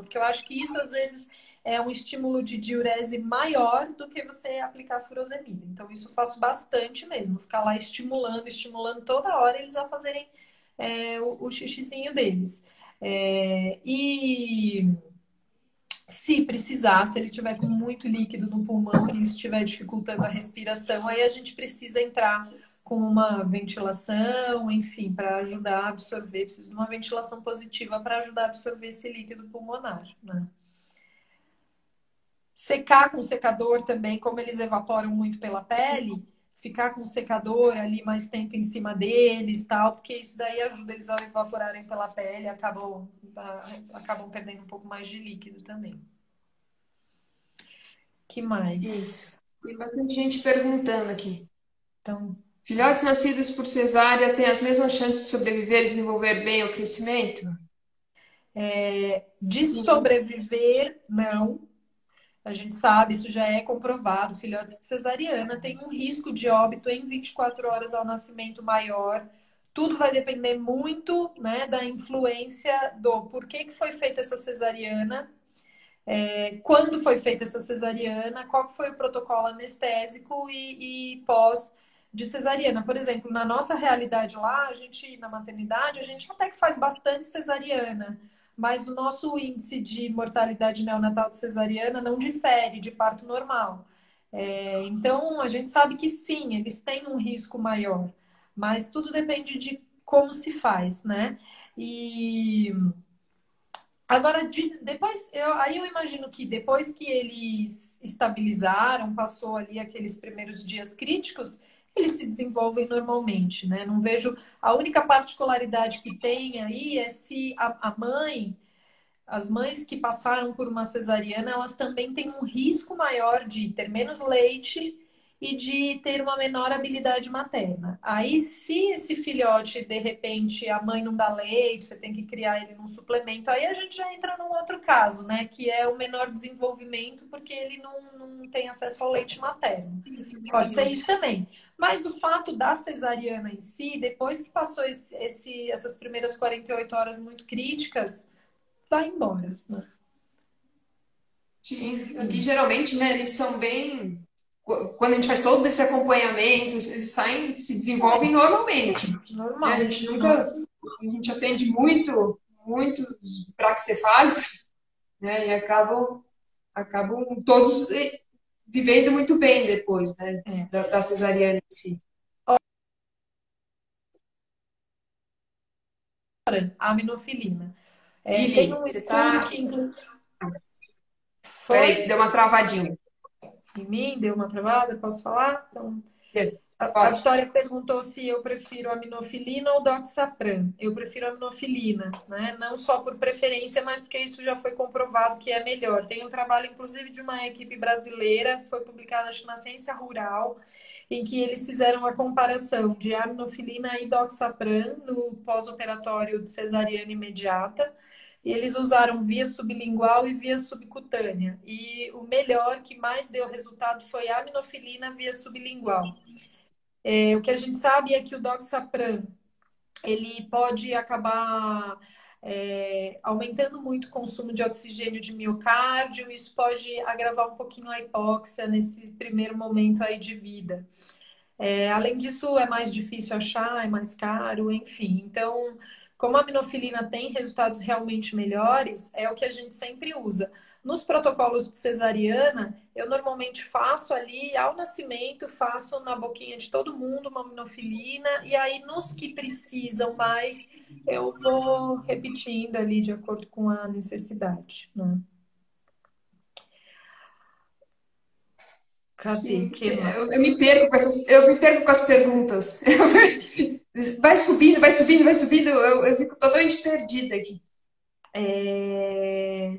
porque eu acho que isso às vezes é um estímulo de diurese maior do que você aplicar furosemida. Então, isso eu faço bastante mesmo, ficar lá estimulando toda hora eles a fazerem o xixizinho deles. E se precisar, se ele tiver com muito líquido no pulmão e isso estiver dificultando a respiração, aí a gente precisa entrar com uma ventilação, enfim, para ajudar a absorver. Precisa de uma ventilação positiva para ajudar a absorver esse líquido pulmonar, né? Secar com secador também, como eles evaporam muito pela pele, ficar com o secador ali mais tempo em cima deles, tal, porque isso daí ajuda eles a evaporarem pela pele, e acabam perdendo um pouco mais de líquido também. Que mais? Isso. Tem bastante gente perguntando aqui. Então, Filhotes nascidos por cesárea têm as mesmas chances de sobreviver e desenvolver bem o crescimento? de Sim. sobreviver, não. A gente sabe, isso já é comprovado. Filhotes de cesariana têm um risco de óbito em 24 horas ao nascimento maior. Tudo vai depender muito, né, da influência do porquê que foi feita essa cesariana, quando foi feita essa cesariana, qual foi o protocolo anestésico e pós de cesariana. Por exemplo, na nossa realidade lá, a gente, na maternidade, a gente até que faz bastante cesariana, mas o nosso índice de mortalidade neonatal de cesariana não difere de parto normal. Então, a gente sabe que sim, eles têm um risco maior, mas tudo depende de como se faz, né? E agora, depois, aí eu imagino que depois que eles estabilizaram, passou ali aqueles primeiros dias críticos, eles se desenvolvem normalmente, né? Não vejo. A única particularidade que tem aí é se a mãe, as mães que passaram por uma cesariana, elas também têm um risco maior de ter menos leite e de ter uma menor habilidade materna. Aí, se esse filhote, de repente, a mãe não dá leite, você tem que criar ele num suplemento, aí a gente já entra num outro caso, né? Que é o menor desenvolvimento, porque ele não tem acesso ao leite materno. Pode ser isso também. Mas o fato da cesariana em si, depois que passou essas primeiras 48 horas muito críticas, vai embora, né? Sim, aqui Enfim, geralmente, né, eles são bem. Quando a gente faz todo esse acompanhamento, eles saem, se desenvolvem normalmente. Né? A normal. gente Nossa, nunca. A gente atende muitos braquicefálicos, né, e acabam todos vivendo muito bem depois, né, é. da cesariana em si. Aminofilina. Tem Lili, um você estudo tá. que Peraí, foi deu uma travadinha. em mim, deu uma travada, posso falar? Então, a Pode. Vitória perguntou se eu prefiro aminofilina ou doxapran. Eu prefiro aminofilina, né? Não só por preferência, mas porque isso já foi comprovado que é melhor. Tem um trabalho, inclusive, de uma equipe brasileira, que foi publicado, acho que na Ciência Rural, em que eles fizeram a comparação de aminofilina e doxapran no pós-operatório de cesariana imediata. E eles usaram via sublingual e via subcutânea. E o melhor, que mais deu resultado, foi a aminofilina via sublingual. O que a gente sabe é que o doxapran ele pode acabar aumentando muito o consumo de oxigênio de miocárdio, isso pode agravar um pouquinho a hipóxia nesse primeiro momento aí de vida. Além disso, é mais difícil achar, é mais caro, enfim. Então, como a minofilina tem resultados realmente melhores, é o que a gente sempre usa. Nos protocolos de cesariana, eu normalmente faço ali ao nascimento, faço na boquinha de todo mundo uma minofilina, e aí nos que precisam mais, eu vou repetindo ali de acordo com a necessidade, né? Cadê? Sim, Que mais? eu me perco com as perguntas. Vai subindo, vai subindo, eu fico totalmente perdida aqui.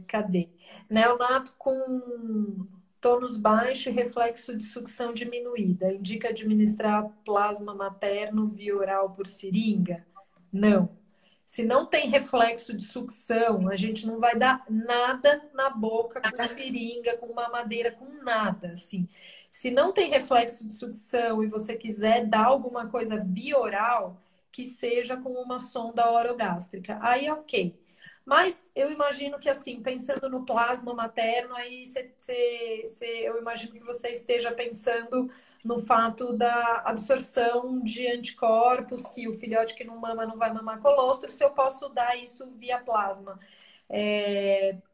Cadê? Neonato com tônus baixo e reflexo de sucção diminuída. Indica administrar plasma materno via oral por seringa? Não. Se não tem reflexo de sucção, a gente não vai dar nada na boca com seringa, com mamadeira, com nada, assim. Se não tem reflexo de sucção e você quiser dar alguma coisa via oral, que seja com uma sonda orogástrica. Aí, ok. Mas eu imagino que, assim, pensando no plasma materno, aí eu imagino que você esteja pensando no fato da absorção de anticorpos, que o filhote que não mama não vai mamar colostro, se eu posso dar isso via plasma.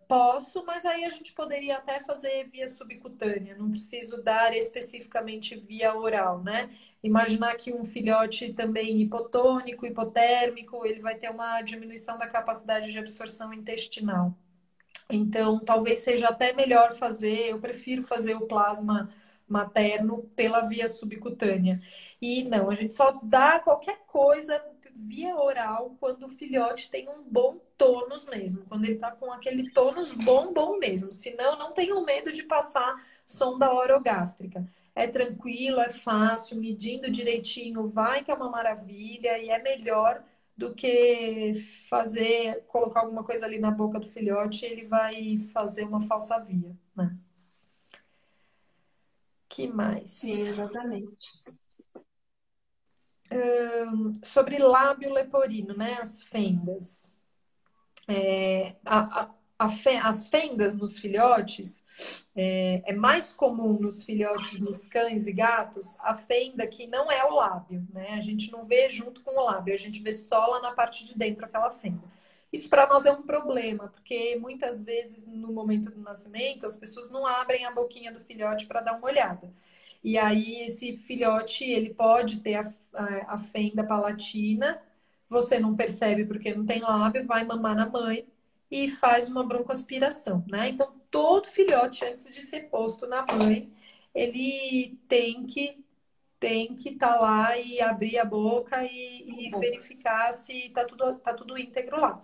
Posso, mas aí a gente poderia até fazer via subcutânea, não preciso dar especificamente via oral, né? Imaginar que um filhote também hipotônico, hipotérmico, ele vai ter uma diminuição da capacidade de absorção intestinal. Então, talvez seja até melhor fazer, eu prefiro fazer o plasma materno pela via subcutânea. E não, a gente só dá qualquer coisa via oral quando o filhote tem um bom tônus mesmo, quando ele tá com aquele tônus bom, bom mesmo. Senão, não tenham medo de passar sonda orogástrica. É tranquilo, é fácil, medindo direitinho, vai que é uma maravilha e é melhor do que fazer, colocar alguma coisa ali na boca do filhote, ele vai fazer uma falsa via, né? Que Sim, mais? exatamente. Sobre lábio leporino, né? As fendas. As fendas nos filhotes é mais comum nos filhotes, nos cães e gatos, a fenda que não é o lábio, né? A gente não vê junto com o lábio, a gente vê só lá na parte de dentro aquela fenda. Isso para nós é um problema, porque muitas vezes no momento do nascimento as pessoas não abrem a boquinha do filhote para dar uma olhada. E aí esse filhote ele pode ter a fenda palatina, você não percebe porque não tem lábio, vai mamar na mãe e faz uma broncoaspiração, né? Então, todo filhote, antes de ser posto na mãe, ele tem que estar lá e abrir a boca e verificar se tá tudo íntegro lá.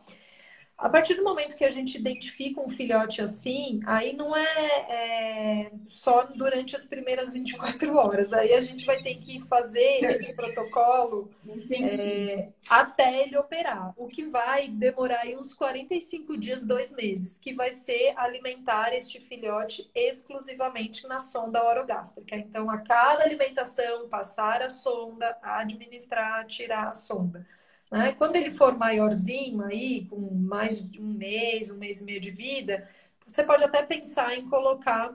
A partir do momento que a gente identifica um filhote assim, aí não é só durante as primeiras 24 horas. Aí a gente vai ter que fazer esse protocolo Intensivo. até ele operar. O que vai demorar aí uns 45 dias, 2 meses, que vai ser alimentar este filhote exclusivamente na sonda orogástrica. Então, a cada alimentação, passar a sonda, administrar, tirar a sonda. Né? Quando ele for maiorzinho aí, com mais de um mês e meio de vida, você pode até pensar em colocar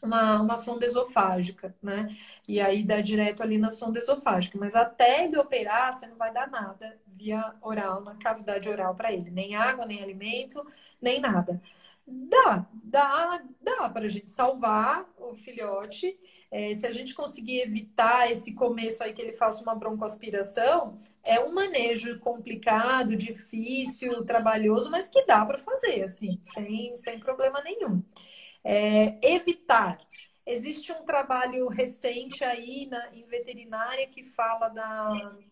uma sonda esofágica, né? E aí dá direto ali na sonda esofágica. Mas até ele operar, você não vai dar nada via oral, na cavidade oral para ele. Nem água, nem alimento, nem nada. Dá para a gente salvar o filhote. Se a gente conseguir evitar esse começo aí que ele faça uma broncoaspiração, é um manejo complicado, difícil, trabalhoso, mas que dá para fazer, assim, sem problema nenhum. Evitar. Existe um trabalho recente aí em veterinária que fala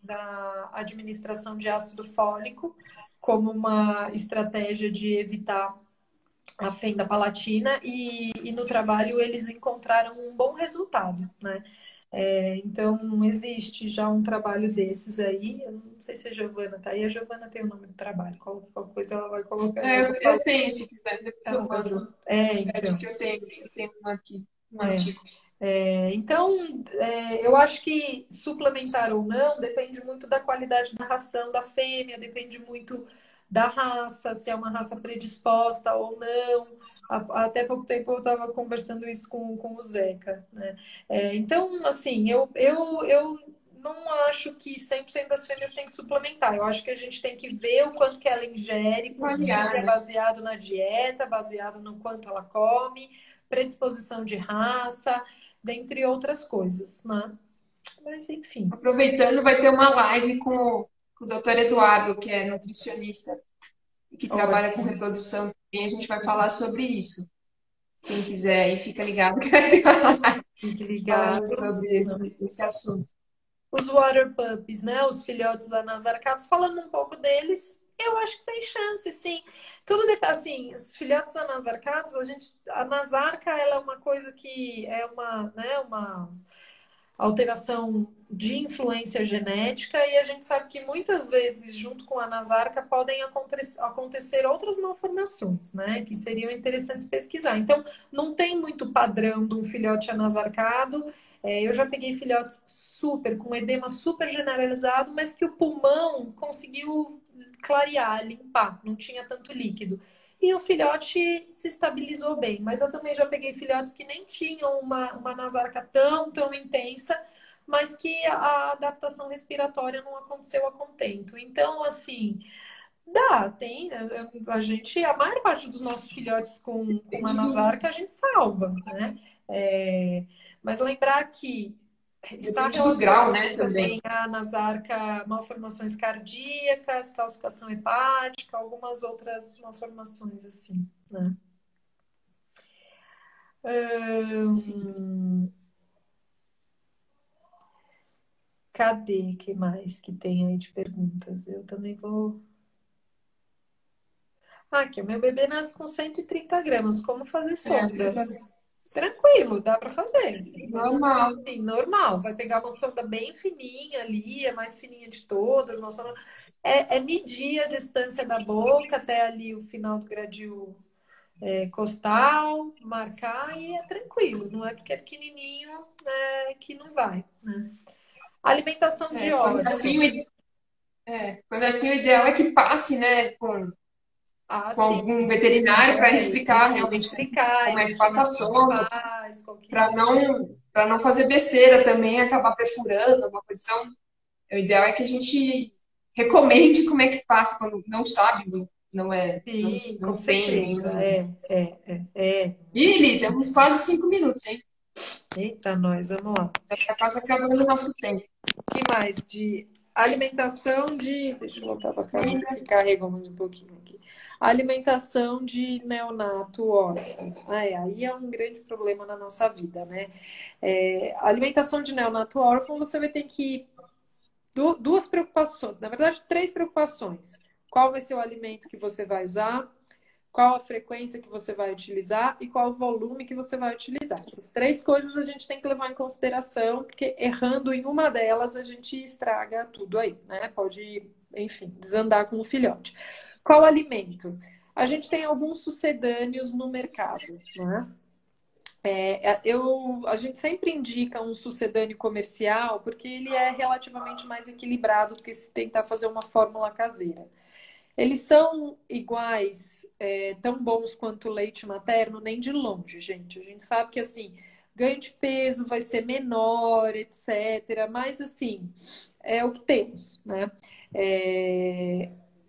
da administração de ácido fólico como uma estratégia de evitar a fenda palatina e no trabalho eles encontraram um bom resultado, né? Então existe já um trabalho desses aí. Eu não sei se a Giovana tá aí. A Giovana tem o nome do trabalho. Qual coisa ela vai colocar? É, Ela eu tenho, se quiser, depois eu vai mando. junto. Acho Então. que eu tenho um aqui, um É. artigo. Então, eu acho que suplementar ou não depende muito da qualidade da ração da fêmea, depende muito da raça, se é uma raça predisposta ou não. Até pouco tempo eu estava conversando isso com o Zeca, né? Então, assim, eu não acho que 100% das fêmeas tem que suplementar. Eu acho que a gente tem que ver o quanto que ela ingere por Variar, dia, né? baseado na dieta, baseado no quanto ela come, predisposição de raça, dentre outras coisas, né? Mas enfim. Aproveitando, vai ter uma live com o Dr. Eduardo, que é nutricionista e que trabalha com Ótimo. reprodução. E a gente vai falar sobre isso. Quem quiser aí, fica ligado que vai ter uma live Fique falando ligado. sobre esse assunto. Os water puppies, né? Os filhotes anasarcados, falando um pouco deles, eu acho que tem chance, sim. Tudo depende, assim, os filhotes anasarcados, a nasarca, ela é uma coisa que é uma alteração de influência genética e a gente sabe que muitas vezes, junto com a nasarca, podem acontecer outras malformações, né? Que seriam interessantes pesquisar. Então, não tem muito padrão de um filhote anasarcado. Eu já peguei filhotes com edema super generalizado, mas que o pulmão conseguiu clarear, limpar, não tinha tanto líquido. E o filhote se estabilizou bem, mas eu também já peguei filhotes que nem tinham uma nasarca tão intensa, mas que a adaptação respiratória não aconteceu a contento. Então, assim, a maior parte dos nossos filhotes com a nasarca a gente salva, né? É, mas lembrar que está Depende do grau, né, relacionado também. também a nasarca, malformações cardíacas, calcificação hepática, algumas outras malformações assim, né? Hum, cadê? Que mais que tem aí de perguntas? Eu também vou. Ah, aqui, o meu bebê nasce com 130 gramas. Como fazer Acho que sonda? tá Tranquilo, dá para fazer. normal. Sim, normal. Vai pegar uma sonda bem fininha ali, a mais fininha de todas. Uma sonda... é medir a distância da boca até ali o final do gradil costal, marcar e é tranquilo. Não é porque é pequenininho que não vai, né? Alimentação de Quando é órgão. assim, quando é assim, o ideal é que passe, né, Ah, com sim. algum veterinário para explicar Ele realmente explicar, como é que passa a emocionar como sonda, faz, qual que para é. não fazer besteira também, acabar perfurando alguma coisa. Então, o ideal é que a gente recomende como é que passa quando não sabe, Sim, não com tem certeza. nenhum. É. Ih, Li, temos quase 5 minutos, hein? Eita, nós, vamos lá. Já está quase acabando o nosso tempo. Que mais? De alimentação de. Deixa eu voltar para cá, que carregou mais um pouquinho aqui. Alimentação de neonato órfão. Aí é um grande problema na nossa vida, né? Alimentação de neonato órfão, você vai ter que. Duas preocupações, na verdade, três preocupações. Qual vai ser o alimento que você vai usar? Qual a frequência que você vai utilizar e qual o volume que você vai utilizar. Essas três coisas a gente tem que levar em consideração, porque errando em uma delas a gente estraga tudo aí, né? Pode, enfim, desandar com o filhote. Qual alimento? A gente tem alguns sucedâneos no mercado, né? A gente sempre indica um sucedâneo comercial porque ele é relativamente mais equilibrado do que se tentar fazer uma fórmula caseira. Eles são iguais, tão bons quanto o leite materno, nem de longe, gente. A gente sabe que, assim, ganho de peso vai ser menor, etc. Mas, assim, é o que temos, né?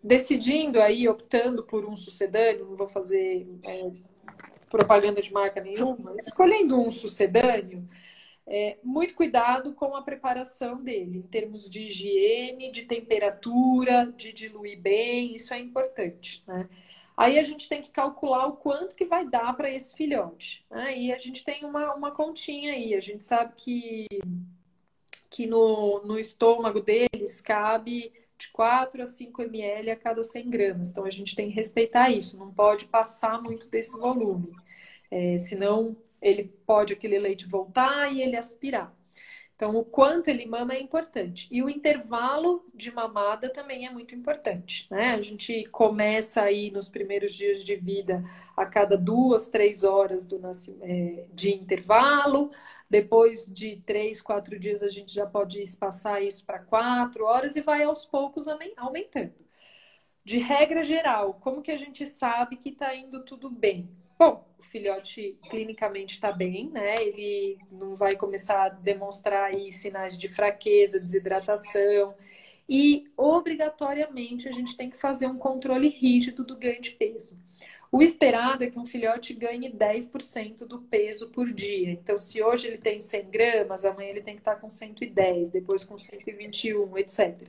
Decidindo aí, optando por um sucedâneo, não vou fazer propaganda de marca nenhuma, escolhendo um sucedâneo, muito cuidado com a preparação dele, em termos de higiene, de temperatura, de diluir bem, isso é importante, né? Aí a gente tem que calcular o quanto que vai dar para esse filhote. Aí a gente tem uma continha aí, a gente sabe que no estômago deles cabe de 4 a 5 ml a cada 100 gramas. Então a gente tem que respeitar isso, não pode passar muito desse volume. Senão ele pode aquele leite voltar e ele aspirar. Então, o quanto ele mama é importante. E o intervalo de mamada também é muito importante, né? A gente começa aí nos primeiros dias de vida a cada 2, 3 horas de intervalo. Depois de 3, 4 dias, a gente já pode espaçar isso para 4 horas e vai aos poucos aumentando. De regra geral, como que a gente sabe que está indo tudo bem? Bom, o filhote clinicamente está bem, né? Ele não vai começar a demonstrar aí sinais de fraqueza, desidratação. E, obrigatoriamente, a gente tem que fazer um controle rígido do ganho de peso. O esperado é que um filhote ganhe 10% do peso por dia. Então, se hoje ele tem 100 gramas, amanhã ele tem que estar com 110, depois com 121, etc.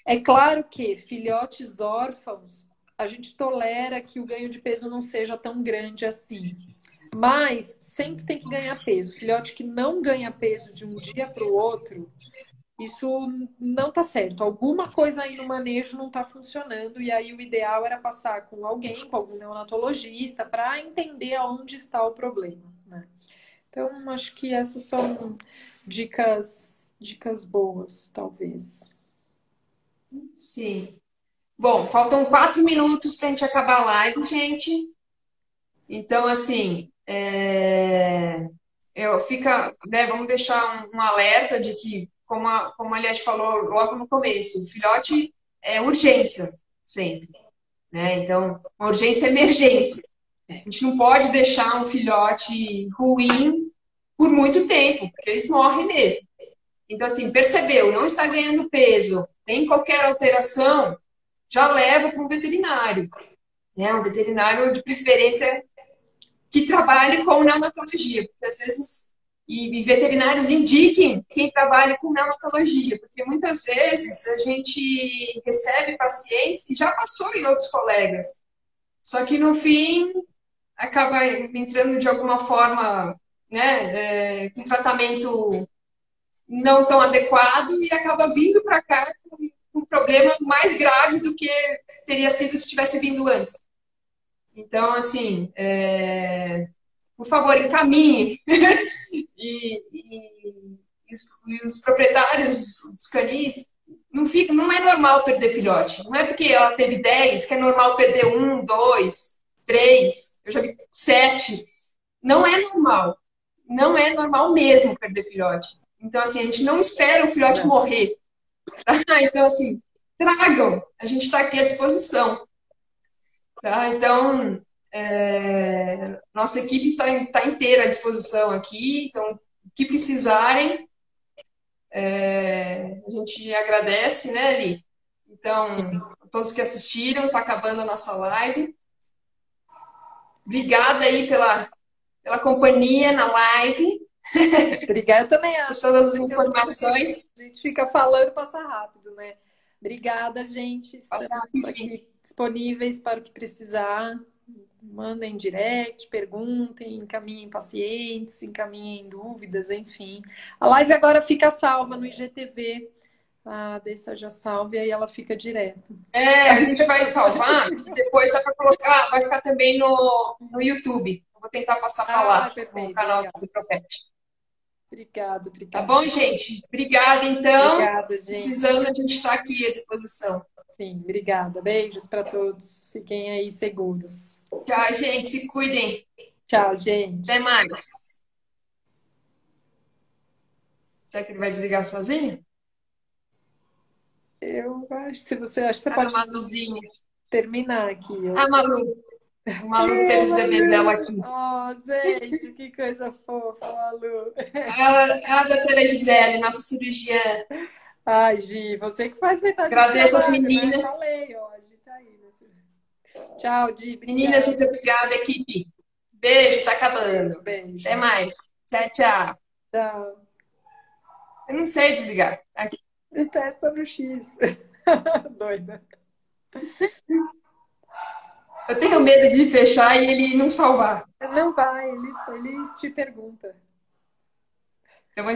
É claro que filhotes órfãos, a gente tolera que o ganho de peso não seja tão grande assim. Mas sempre tem que ganhar peso. Filhote que não ganha peso de um dia para o outro, isso não está certo. Alguma coisa aí no manejo não está funcionando. E aí o ideal era passar com alguém, com algum neonatologista, para entender aonde está o problema, né? Então, acho que essas são dicas boas, talvez. Sim. Bom, faltam 4 minutos para a gente acabar a live, gente. Então, assim, vamos deixar um alerta de que, como a Eliette falou logo no começo, o filhote é urgência, sempre, né? Então, uma urgência é emergência. A gente não pode deixar um filhote ruim por muito tempo, porque eles morrem mesmo. Então, assim, percebeu, não está ganhando peso, tem qualquer alteração, já leva para um veterinário, né? Um veterinário de preferência que trabalhe com neonatologia, porque às vezes e veterinários indiquem quem trabalha com neonatologia, porque muitas vezes a gente recebe pacientes que já passou em outros colegas, só que no fim acaba entrando de alguma forma, né, com tratamento não tão adequado e acaba vindo para cá com um problema mais grave do que teria sido se tivesse vindo antes. Então, assim, por favor, encaminhe. E os proprietários dos canis, não é normal perder filhote. Não é porque ela teve 10 que é normal perder 1, 2, 3. Eu já vi 7. Não é normal. Não é normal mesmo perder filhote. Então, assim, a gente não espera o filhote morrer. Tá? Então, assim, tragam. A gente está aqui à disposição. Tá? Então, nossa equipe está inteira à disposição aqui. Então, o que precisarem, a gente agradece, né, Li? Então, a todos que assistiram, está acabando a nossa live. Obrigada aí pela companhia na live. Obrigada, eu também Por acho. todas as informações. A gente fica falando, passa rápido, né? Obrigada, gente. Passa Estamos aqui disponíveis para o que precisar. Mandem direct, perguntem, encaminhem pacientes, encaminhem dúvidas, enfim. A live agora fica salva no IGTV. A Deissa já salva e aí ela fica direto. A gente vai salvar e depois dá para colocar, vai ficar também no YouTube. Eu vou tentar passar para lá, Perfeito, no canal legal. do Propet. Obrigada. Tá bom, gente? Obrigada, então. Obrigada, gente. Precisando, a gente está aqui à disposição. Sim, obrigada. Beijos para todos. Fiquem aí seguros. Tchau, gente. Se cuidem. Tchau, gente. Até mais. Será que ele vai desligar sozinho? Eu acho, se você acha que você pode Maluzinha. terminar aqui. A Malu. O Malu teve os bebês dela aqui. Oh, gente, que coisa fofa, Malu. Ela da Tere Gisele, nossa cirurgiã. Ai, Gi, você que faz metade Agradeço do as trabalho, meninas. né? Falei, ó, a Gi tá aí. Né? Tchau, Gi. Obrigada. Meninas, muito obrigada, equipe. Beijo, tá acabando. Beijo. Até mais. Tchau, tchau. Tchau. Eu não sei desligar. Aqui. Testa no X. Doida. Eu tenho medo de fechar e ele não salvar. Não vai, ele te pergunta. Então,